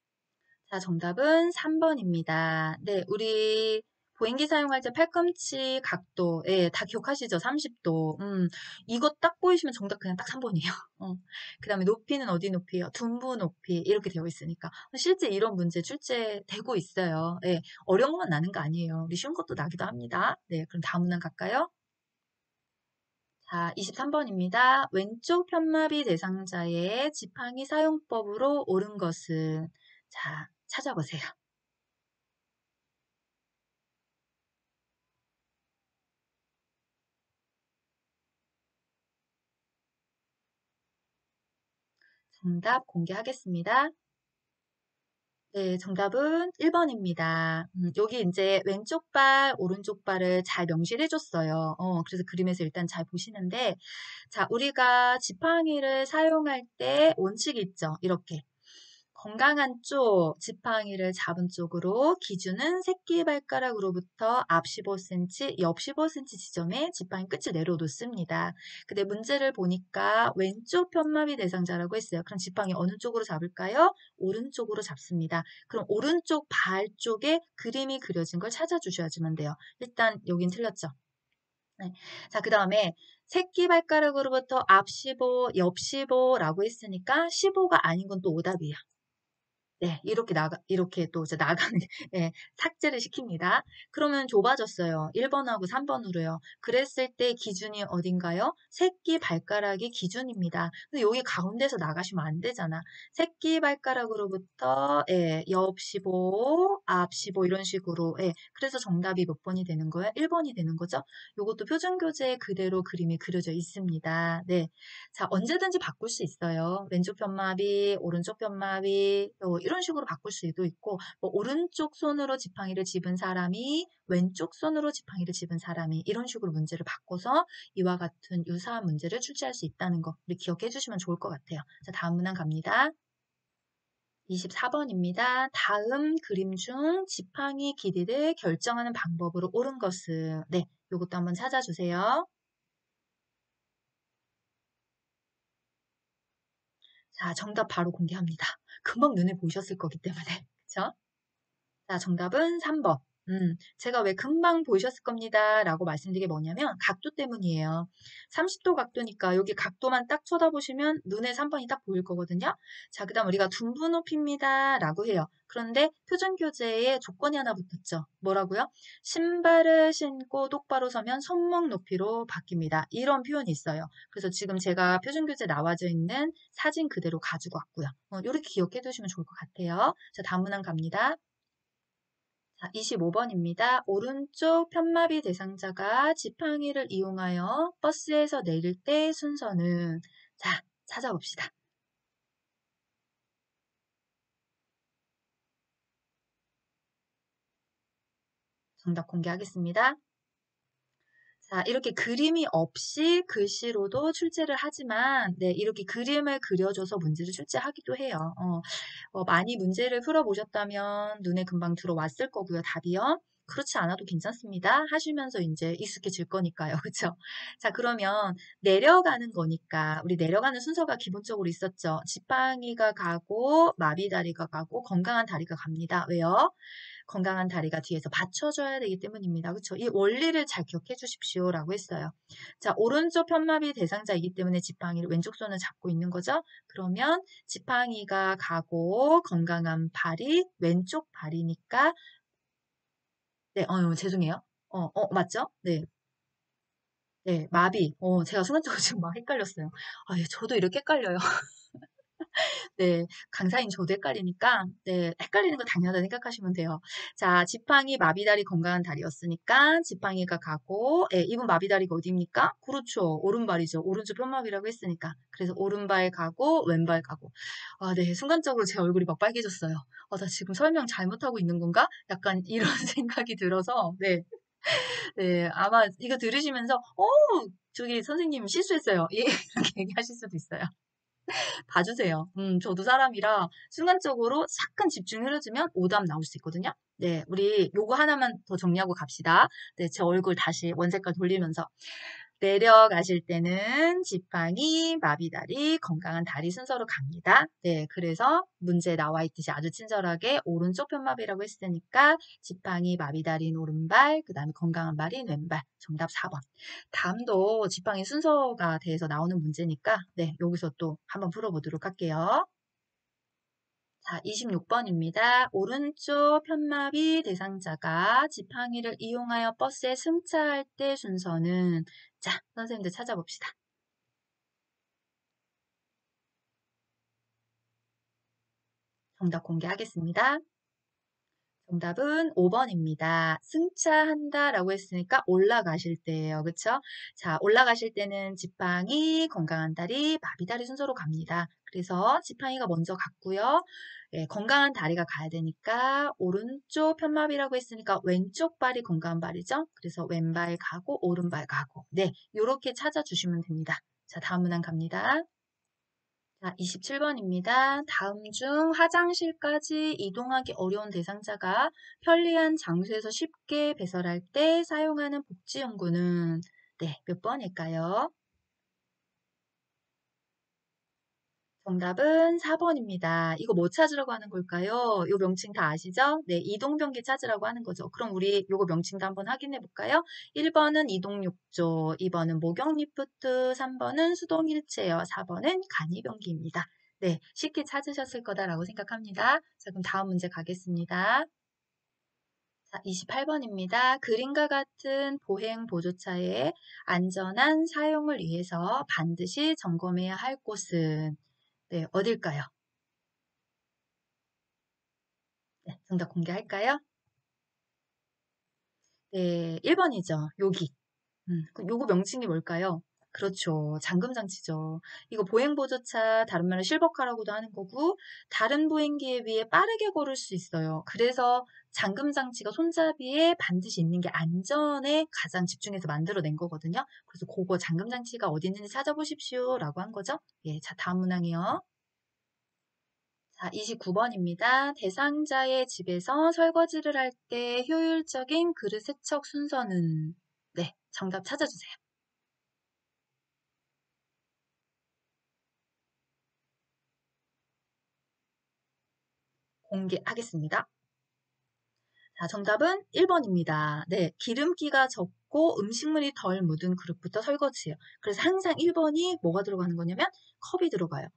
자, 정답은 3번입니다. 네, 우리 보행기 사용할 때 팔꿈치 각도, 예, 다 기억하시죠? 30도. 이거 딱 보이시면 정답 그냥 딱 3번이에요. 그 다음에 높이는 어디 높이요? 둔부 높이. 이렇게 되어 있으니까. 실제 이런 문제 출제되고 있어요. 예, 어려운 것만 나는 거 아니에요. 우리 쉬운 것도 나기도 합니다. 네, 그럼 다음 문항 갈까요? 자, 23번입니다. 왼쪽 편마비 대상자의 지팡이 사용법으로 옳은 것은? 자, 찾아보세요. 정답 공개하겠습니다. 네, 정답은 1번입니다. 여기 이제 왼쪽 발, 오른쪽 발을 잘 명시를 해줬어요. 그래서 그림에서 일단 잘 보시는데, 자, 우리가 지팡이를 사용할 때 원칙이 있죠. 이렇게. 건강한 쪽, 지팡이를 잡은 쪽으로 기준은 새끼발가락으로부터 앞 15cm, 옆 15cm 지점에 지팡이 끝을 내려놓습니다. 근데 문제를 보니까 왼쪽 편마비 대상자라고 했어요. 그럼 지팡이 어느 쪽으로 잡을까요? 오른쪽으로 잡습니다. 그럼 오른쪽 발 쪽에 그림이 그려진 걸 찾아주셔야지만 돼요. 일단 여긴 틀렸죠. 네. 자, 그 다음에 새끼발가락으로부터 앞 15, 옆 15라고 했으니까 15가 아닌 건 또 오답이에요. 네, 이렇게 또 이제 나가는, 예, 삭제를 시킵니다. 그러면 좁아졌어요. 1번하고 3번으로요. 그랬을 때 기준이 어딘가요? 새끼 발가락이 기준입니다. 근데 여기 가운데서 나가시면 안 되잖아. 새끼 발가락으로부터, 예, 옆 15, 앞 15 이런 식으로, 예. 그래서 정답이 몇 번이 되는 거예요? 1번이 되는 거죠? 요것도 표준교재에 그대로 그림이 그려져 있습니다. 네. 자, 언제든지 바꿀 수 있어요. 왼쪽 편마비, 오른쪽 편마비, 이런 식으로 바꿀 수도 있고, 뭐 오른쪽 손으로 지팡이를 집은 사람이 왼쪽 손으로 지팡이를 집은 사람이 이런 식으로 문제를 바꿔서 이와 같은 유사한 문제를 출제할 수 있다는 거 우리 기억해 주시면 좋을 것 같아요. 자, 다음 문항 갑니다. 24번입니다. 다음 그림 중 지팡이 길이를 결정하는 방법으로 옳은 것은? 네, 요것도 한번 찾아주세요. 자, 정답 바로 공개합니다. 금방 눈에 보이셨을 거기 때문에. 그쵸? 자, 정답은 3번. 제가 왜 금방 보이셨을 겁니다. 라고 말씀드린 게 뭐냐면 각도 때문이에요. 30도 각도니까 여기 각도만 딱 쳐다보시면 눈에 3번이 딱 보일 거거든요. 자, 그 다음 우리가 둔부 높이입니다. 라고 해요. 그런데 표준교재에 조건이 하나 붙었죠. 뭐라고요? 신발을 신고 똑바로 서면 손목 높이로 바뀝니다. 이런 표현이 있어요. 그래서 지금 제가 표준교재에 나와져 있는 사진 그대로 가지고 왔고요. 이렇게 기억해 두시면 좋을 것 같아요. 자, 다음 문항 갑니다. 자, 25번입니다. 오른쪽 편마비 대상자가 지팡이를 이용하여 버스에서 내릴 때 순서는? 자, 찾아봅시다. 정답 공개하겠습니다. 자, 이렇게 그림이 없이 글씨로도 출제를 하지만, 네, 이렇게 그림을 그려줘서 문제를 출제하기도 해요. 많이 문제를 풀어보셨다면 눈에 금방 들어왔을 거고요, 답이요. 그렇지 않아도 괜찮습니다. 하시면서 이제 익숙해질 거니까요. 그쵸? 자, 그러면 내려가는 거니까, 우리 내려가는 순서가 기본적으로 있었죠. 지팡이가 가고, 마비다리가 가고, 건강한 다리가 갑니다. 왜요? 건강한 다리가 뒤에서 받쳐줘야 되기 때문입니다. 그렇죠? 이 원리를 잘 기억해 주십시오라고 했어요. 자, 오른쪽 편마비 대상자이기 때문에 지팡이를 왼쪽 손을 잡고 있는 거죠. 그러면 지팡이가 가고 건강한 발이 왼쪽 발이니까 네, 죄송해요. 맞죠? 네. 네, 마비. 제가 순간적으로 지금 막 헷갈렸어요. 아, 예, 저도 이렇게 헷갈려요. 네, 강사인 저도 헷갈리니까, 네, 헷갈리는 거 당연하다 생각하시면 돼요. 자, 지팡이 마비다리 건강한 다리였으니까, 지팡이가 가고, 예, 이분 마비다리가 어디입니까? 그렇죠. 오른발이죠. 오른쪽 편마비라고 했으니까. 그래서 오른발 가고, 왼발 가고. 아, 네, 순간적으로 제 얼굴이 막 빨개졌어요. 나 지금 설명 잘못하고 있는 건가? 약간 이런 생각이 들어서, 네, 네, 아마 이거 들으시면서, 저기 선생님 실수했어요. 예, 이렇게 얘기하실 수도 있어요. 봐주세요. 저도 사람이라 순간적으로 잠깐 집중을 해주면 오답 나올 수 있거든요. 네, 우리 요거 하나만 더 정리하고 갑시다. 네, 제 얼굴 다시 원색깔 돌리면서. 내려가실 때는 지팡이, 마비다리, 건강한 다리 순서로 갑니다. 네, 그래서 문제에 나와 있듯이 아주 친절하게 오른쪽 편마비라고 했으니까 지팡이, 마비다리는 오른발, 그 다음에 건강한 발인 왼발. 정답 4번. 다음도 지팡이 순서가 대해서 나오는 문제니까 네, 여기서 또 한번 풀어보도록 할게요. 자, 26번입니다. 오른쪽 편마비 대상자가 지팡이를 이용하여 버스에 승차할 때 순서는 자, 선생님들 찾아봅시다. 정답 공개하겠습니다. 정답은 5번입니다. 승차한다라고 했으니까 올라가실 때예요. 그쵸? 자, 올라가실 때는 지팡이, 건강한 다리, 마비다리 순서로 갑니다. 그래서 지팡이가 먼저 갔고요. 예, 건강한 다리가 가야 되니까 오른쪽 편마비라고 했으니까 왼쪽 발이 건강한 발이죠. 그래서 왼발 가고 오른발 가고 네, 요렇게 찾아주시면 됩니다. 자, 다음 문항 갑니다. 자, 27번입니다. 다음 중 화장실까지 이동하기 어려운 대상자가 편리한 장소에서 쉽게 배설할 때 사용하는 복지용구는 네, 몇 번일까요? 정답은 4번입니다. 이거 뭐 찾으라고 하는 걸까요? 이 명칭 다 아시죠? 네, 이동변기 찾으라고 하는 거죠. 그럼 우리 요거 명칭도 한번 확인해 볼까요? 1번은 이동욕조, 2번은 목욕리프트, 3번은 수동휠체어, 4번은 간이변기입니다. 네, 쉽게 찾으셨을 거다라고 생각합니다. 자, 그럼 다음 문제 가겠습니다. 자, 28번입니다. 그림과 같은 보행 보조차의 안전한 사용을 위해서 반드시 점검해야 할 곳은 네, 어딜까요? 네, 정답 공개할까요? 네, 1번이죠. 여기. 그럼 요거 명칭이 뭘까요? 그렇죠. 잠금장치죠. 이거 보행보조차, 다른 말로 실버카라고도 하는 거고, 다른 보행기에 비해 빠르게 걸을 수 있어요. 그래서 잠금장치가 손잡이에 반드시 있는 게 안전에 가장 집중해서 만들어낸 거거든요. 그래서 그거 잠금장치가 어디 있는지 찾아보십시오. 라고 한 거죠. 예, 자, 다음 문항이요. 자, 29번입니다. 대상자의 집에서 설거지를 할 때 효율적인 그릇 세척 순서는 네, 정답 찾아주세요. 공개하겠습니다. 자, 정답은 1번입니다. 네, 기름기가 적고 음식물이 덜 묻은 그릇부터 설거지해요. 그래서 항상 1번이 뭐가 들어가는 거냐면 컵이 들어가요.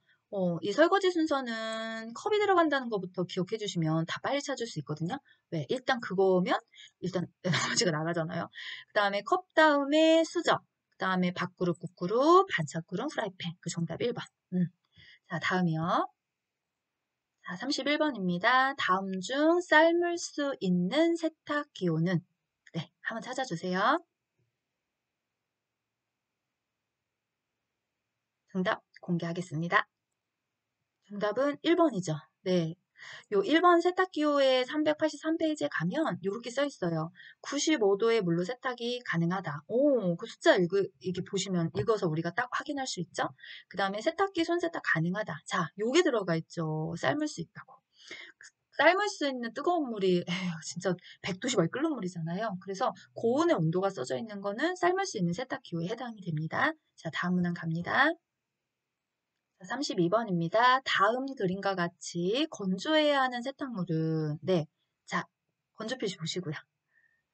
이 설거지 순서는 컵이 들어간다는 것부터 기억해 주시면 다 빨리 찾을 수 있거든요. 왜? 일단 그거면 일단 에너지가 나가잖아요. 그 다음에 컵 다음에 수저, 그 다음에 밥그릇, 국그릇, 반찬그릇, 프라이팬. 그 정답 1번. 자, 다음이요. 자, 31번입니다. 다음 중 삶을 수 있는 세탁 기호는 네, 한번 찾아주세요. 정답 공개하겠습니다. 정답은 1번이죠. 네. 요 1번 세탁 기호의 383페이지에 가면 이렇게 써 있어요. 95도의 물로 세탁이 가능하다. 오, 그 숫자 이게 보시면 읽어서 우리가 딱 확인할 수 있죠? 그 다음에 세탁기 손세탁 가능하다. 자, 요게 들어가 있죠. 삶을 수 있다고. 삶을 수 있는 뜨거운 물이 에휴, 진짜 100도씨 막 끓는 물이잖아요. 그래서 고온의 온도가 써져 있는 거는 삶을 수 있는 세탁기호에 해당이 됩니다. 자, 다음 문항 갑니다. 32번입니다. 다음 그림과 같이 건조해야 하는 세탁물은 네, 자, 건조 표시 보시고요.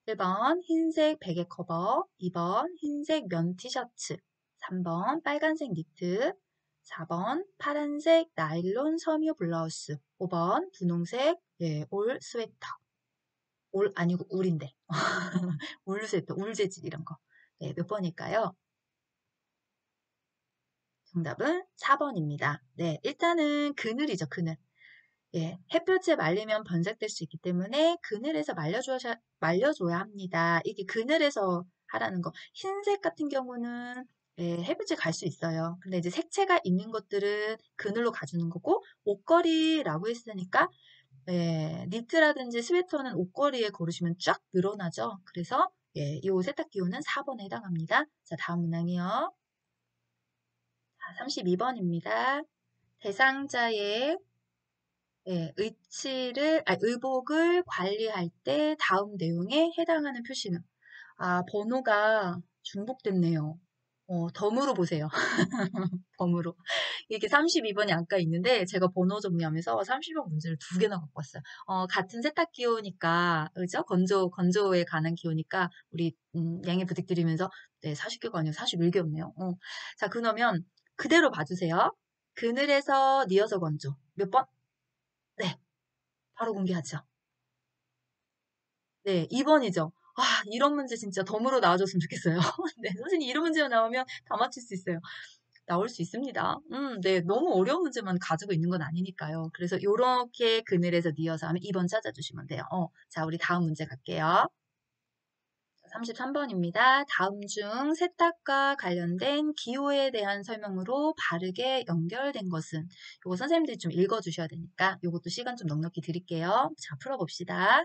1번 흰색 베개 커버, 2번 흰색 면 티셔츠, 3번 빨간색 니트, 4번 파란색 나일론 섬유 블라우스, 5번 분홍색 예, 올 스웨터. 올 아니고 울인데. 울 스웨터, 울 재질 이런 거. 네, 몇 번일까요? 정답은 4번입니다. 네, 일단은 그늘이죠, 그늘. 예, 햇볕에 말리면 번색될 수 있기 때문에 그늘에서 말려줘야 합니다. 이게 그늘에서 하라는 거. 흰색 같은 경우는 예, 햇볕에 갈 수 있어요. 근데 이제 색채가 있는 것들은 그늘로 가주는 거고, 옷걸이라고 했으니까, 예, 니트라든지 스웨터는 옷걸이에 걸으시면 쫙 늘어나죠. 그래서, 예, 이 세탁 기호는 4번에 해당합니다. 자, 다음 문항이요. 자, 32번입니다. 대상자의 예, 의복을 관리할 때 다음 내용에 해당하는 표시는 번호가 중복됐네요. 덤으로 보세요. 덤으로. 이게 32번이 아까 있는데 제가 번호 정리하면서 30번 문제를 두 개나 갖고 왔어요. 같은 세탁 기호니까, 그죠? 건조에 관한 기호니까 우리 양해 부탁드리면서 네, 40개가 아니고 41개였네요. 자, 그러면 그대로 봐주세요. 그늘에서 뉘어서 건조. 몇 번? 네, 바로 공개하죠. 네, 2번이죠. 아, 이런 문제 진짜 덤으로 나와줬으면 좋겠어요. 네, 선생님 이런 문제가 나오면 다 맞출 수 있어요. 나올 수 있습니다. 네, 너무 어려운 문제만 가지고 있는 건 아니니까요. 그래서 요렇게 그늘에서 뉘어서 하면 2번 찾아주시면 돼요. 자, 우리 다음 문제 갈게요. 33번입니다. 다음 중 세탁과 관련된 기호에 대한 설명으로 바르게 연결된 것은? 요거 선생님들이 좀 읽어주셔야 되니까 요것도 시간 좀 넉넉히 드릴게요. 자, 풀어봅시다.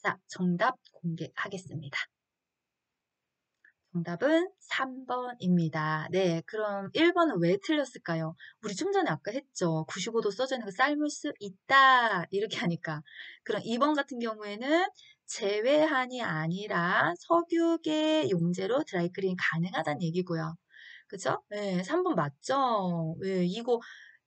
자, 정답 공개하겠습니다. 정답은 3번입니다. 네, 그럼 1번은 왜 틀렸을까요? 우리 좀 전에 아까 했죠. 95도 써져 있는 거 삶을 수 있다. 이렇게 하니까. 그럼 2번 같은 경우에는 제외한이 아니라 석유계 용제로 드라이클린 가능하다는 얘기고요. 그죠? 네, 3번 맞죠? 네, 이거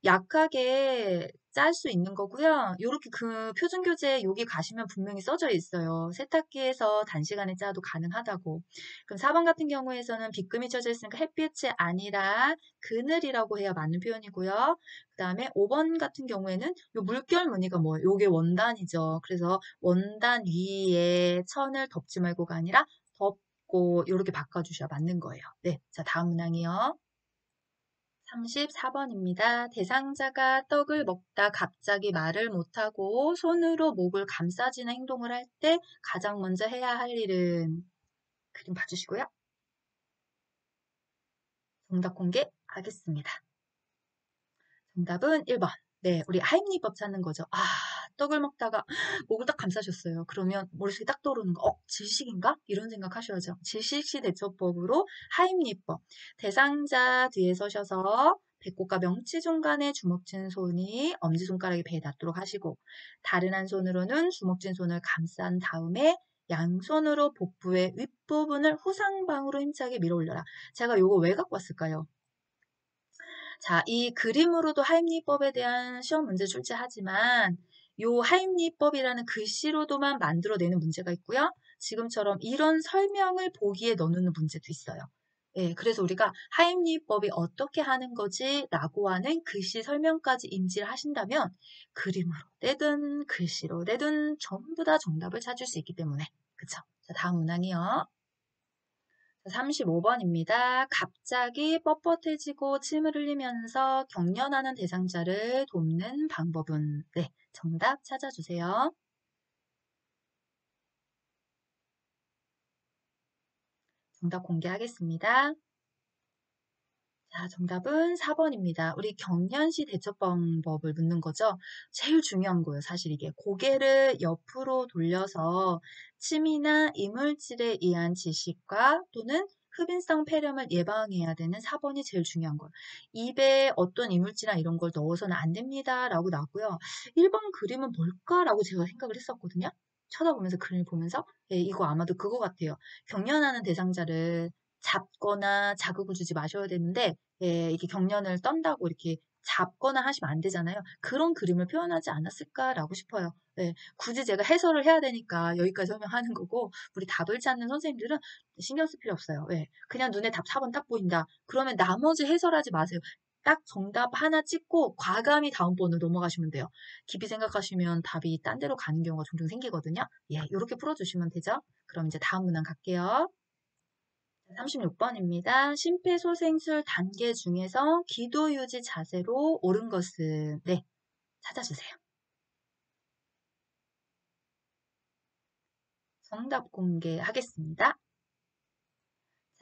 약하게 짤 수 있는 거고요. 요렇게 그 표준교재 여기 가시면 분명히 써져 있어요. 세탁기에서 단시간에 짜도 가능하다고. 그럼 4번 같은 경우에서는 빗금이 쳐져 있으니까 햇빛이 아니라 그늘이라고 해야 맞는 표현이고요. 그 다음에 5번 같은 경우에는 요 물결 무늬가 뭐예요? 요게 원단이죠. 그래서 원단 위에 천을 덮지 말고가 아니라 덮고 요렇게 바꿔주셔야 맞는 거예요. 네, 자 다음 문항이요. 34번입니다. 대상자가 떡을 먹다 갑자기 말을 못하고 손으로 목을 감싸지는 행동을 할 때 가장 먼저 해야 할 일은? 그림 봐주시고요. 정답 공개하겠습니다. 정답은 1번. 네, 우리 하임리법 찾는 거죠. 아, 떡을 먹다가 목을 딱 감싸셨어요. 그러면 머릿속에 딱 떠오르는 거, 질식인가? 이런 생각 하셔야죠. 질식시 대처법으로 하임리법. 대상자 뒤에 서셔서 배꼽과 명치 중간에 주먹진 손이 엄지손가락이 배에 닿도록 하시고, 다른 한 손으로는 주먹진 손을 감싼 다음에 양손으로 복부의 윗부분을 후상방으로 힘차게 밀어 올려라. 제가 요거 왜 갖고 왔을까요? 자, 이 그림으로도 하임리법에 대한 시험 문제 출제하지만 요 하임리법이라는 글씨로도만 만들어내는 문제가 있고요. 지금처럼 이런 설명을 보기에 넣는 문제도 있어요. 예, 그래서 우리가 하임리법이 어떻게 하는 거지 라고 하는 글씨 설명까지 인지를 하신다면 그림으로 내든 글씨로 내든 전부 다 정답을 찾을 수 있기 때문에 그쵸? 자, 다음 문항이요. 35번입니다. 갑자기 뻣뻣해지고 침을 흘리면서 경련하는 대상자를 돕는 방법은? 네, 정답 찾아주세요. 정답 공개하겠습니다. 자, 정답은 4번입니다. 우리 경련시 대처 방법을 묻는 거죠. 제일 중요한 거예요. 사실 이게 고개를 옆으로 돌려서 침이나 이물질에 의한 질식과 또는 흡인성 폐렴을 예방해야 되는 4번이 제일 중요한 거예요. 입에 어떤 이물질이나 이런 걸 넣어서는 안 됩니다. 라고 나왔고요. 1번 그림은 뭘까라고 제가 생각을 했었거든요. 쳐다보면서 그림을 보면서 이거 아마도 그거 같아요. 경련하는 대상자를 잡거나 자극을 주지 마셔야 되는데 이게 경련을 떤다고 이렇게 잡거나 하시면 안 되잖아요. 그런 그림을 표현하지 않았을까라고 싶어요. 네, 굳이 제가 해설을 해야 되니까 여기까지 설명하는 거고 우리 답을 찾는 선생님들은 신경 쓸 필요 없어요. 네, 그냥 눈에 답 4번 딱 보인다. 그러면 나머지 해설하지 마세요. 딱 정답 하나 찍고 과감히 다음 번으로 넘어가시면 돼요. 깊이 생각하시면 답이 딴 데로 가는 경우가 종종 생기거든요. 예, 이렇게 풀어주시면 되죠. 그럼 이제 다음 문항 갈게요. 36번입니다. 심폐소생술 단계 중에서 기도 유지 자세로 옳은 것은? 네, 찾아주세요. 정답 공개하겠습니다.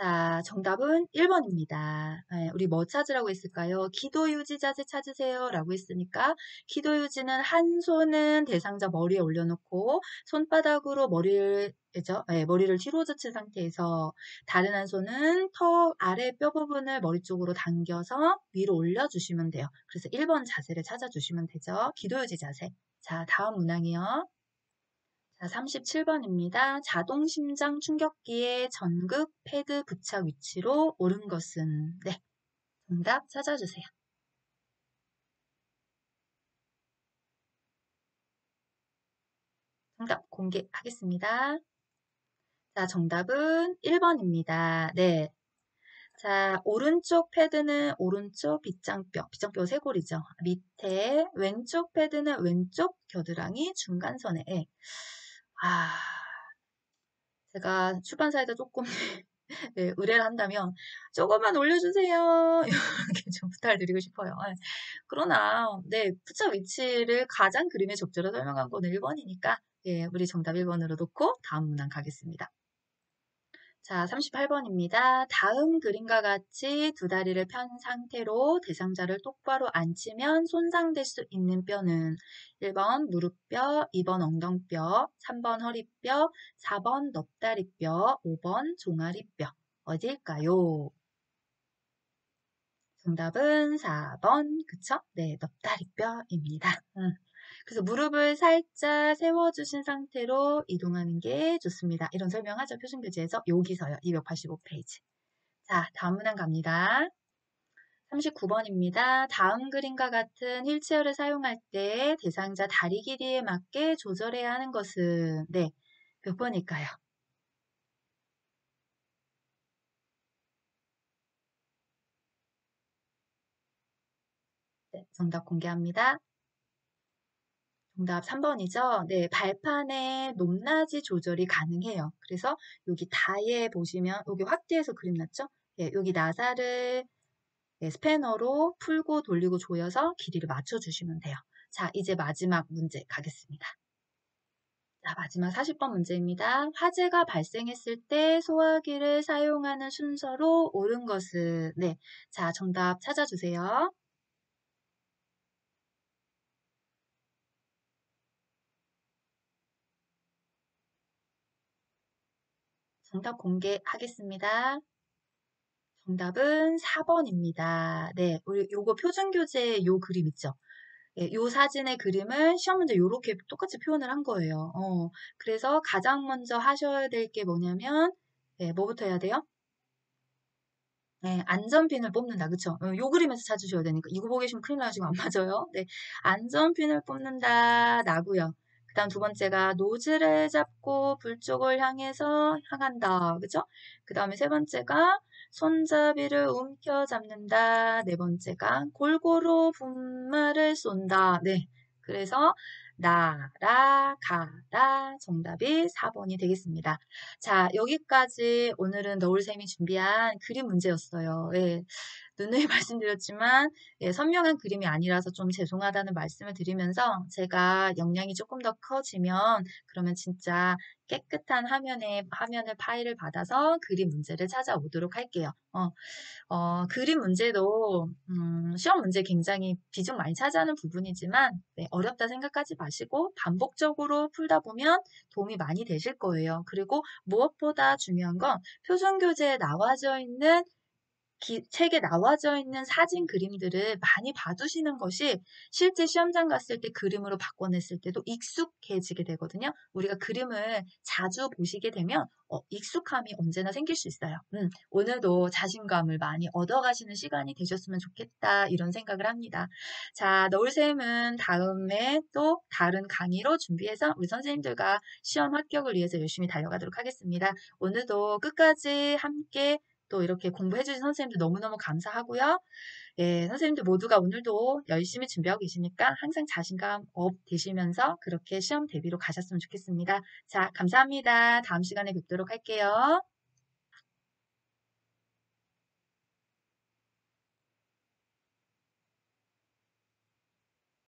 자, 정답은 1번입니다. 우리 뭐 찾으라고 했을까요? 기도 유지 자세 찾으세요 라고 했으니까 기도 유지는 한 손은 대상자 머리에 올려놓고 손바닥으로 머리를 뒤로 젖힌 상태에서 다른 한 손은 턱 아래 뼈 부분을 머리 쪽으로 당겨서 위로 올려주시면 돼요. 그래서 1번 자세를 찾아주시면 되죠. 기도 유지 자세. 자, 다음 문항이요. 자, 37번입니다. 자동 심장 충격기의 전극 패드 부착 위치로 옳은 것은? 네, 정답 찾아주세요. 정답 공개하겠습니다. 자, 정답은 1번입니다. 네. 자, 오른쪽 패드는 오른쪽 빗장뼈 쇄골이죠. 밑에 왼쪽 패드는 왼쪽 겨드랑이 중간선에. 아, 제가 출판사에다 조금 네, 의뢰를 한다면 조금만 올려주세요. 이렇게 좀 부탁을 드리고 싶어요. 네. 그러나 네, 부착 위치를 가장 그림에 적절하게 설명한 건 1번이니까 예, 우리 정답 1번으로 놓고 다음 문항 가겠습니다. 자, 38번입니다. 다음 그림과 같이 두 다리를 편 상태로 대상자를 똑바로 앉히면 손상될 수 있는 뼈는 1번 무릎뼈, 2번 엉덩뼈, 3번 허리뼈, 4번 넙다리뼈, 5번 종아리뼈. 어디일까요? 정답은 4번, 그쵸? 네, 넙다리뼈입니다. 그래서 무릎을 살짝 세워주신 상태로 이동하는 게 좋습니다. 이런 설명하죠. 표준교재에서 여기서요. 285페이지. 자, 다음 문항 갑니다. 39번입니다. 다음 그림과 같은 휠체어를 사용할 때 대상자 다리 길이에 맞게 조절해야 하는 것은 네, 몇 번일까요? 네, 정답 공개합니다. 정답 3번이죠. 네, 발판의 높낮이 조절이 가능해요. 그래서 여기 다에 보시면 여기 확대해서 그림 났죠? 네, 여기 나사를 네, 스패너로 풀고 돌리고 조여서 길이를 맞춰주시면 돼요. 자, 이제 마지막 문제 가겠습니다. 자, 마지막 40번 문제입니다. 화재가 발생했을 때 소화기를 사용하는 순서로 옳은 것은 네, 자, 정답 찾아주세요. 정답 공개하겠습니다. 정답은 4번입니다. 네, 우리 요거 표준교재 요 그림 있죠? 예, 요 사진의 그림을 시험 문제 요렇게 똑같이 표현을 한 거예요. 그래서 가장 먼저 하셔야 될 게 뭐냐면, 네, 뭐부터 해야 돼요? 네, 안전핀을 뽑는다. 그쵸? 요 그림에서 찾으셔야 되니까. 이거 보고 계시면 큰일 나요. 지금 안 맞아요. 네, 안전핀을 뽑는다. 나고요. 그 다음 두 번째가 노즐을 잡고 불 쪽을 향해서 향한다. 그죠? 그 다음에 세 번째가 손잡이를 움켜잡는다. 네 번째가 골고루 분말을 쏜다. 네. 그래서 날아가다 정답이 4번이 되겠습니다. 자, 여기까지 오늘은 너울쌤이 준비한 그림 문제였어요. 예, 누누이 말씀드렸지만 예, 선명한 그림이 아니라서 좀 죄송하다는 말씀을 드리면서 제가 역량이 조금 더 커지면 그러면 진짜 깨끗한 화면을 파일을 받아서 그림 문제를 찾아오도록 할게요. 그림 문제도 시험 문제 굉장히 비중 많이 차지하는 부분이지만 네, 어렵다 생각하지 마시고 반복적으로 풀다 보면 도움이 많이 되실 거예요. 그리고 무엇보다 중요한 건 표준교재에 나와져 있는 책에 나와져 있는 사진 그림들을 많이 봐두시는 것이 실제 시험장 갔을 때 그림으로 바꿔냈을 때도 익숙해지게 되거든요. 우리가 그림을 자주 보시게 되면 익숙함이 언제나 생길 수 있어요. 오늘도 자신감을 많이 얻어가시는 시간이 되셨으면 좋겠다 이런 생각을 합니다. 자, 너울쌤은 다음에 또 다른 강의로 준비해서 우리 선생님들과 시험 합격을 위해서 열심히 달려가도록 하겠습니다. 오늘도 끝까지 함께 또 이렇게 공부해주신 선생님들 너무너무 감사하고요. 예, 선생님들 모두가 오늘도 열심히 준비하고 계시니까 항상 자신감 업 되시면서 그렇게 시험 대비로 가셨으면 좋겠습니다. 자, 감사합니다. 다음 시간에 뵙도록 할게요.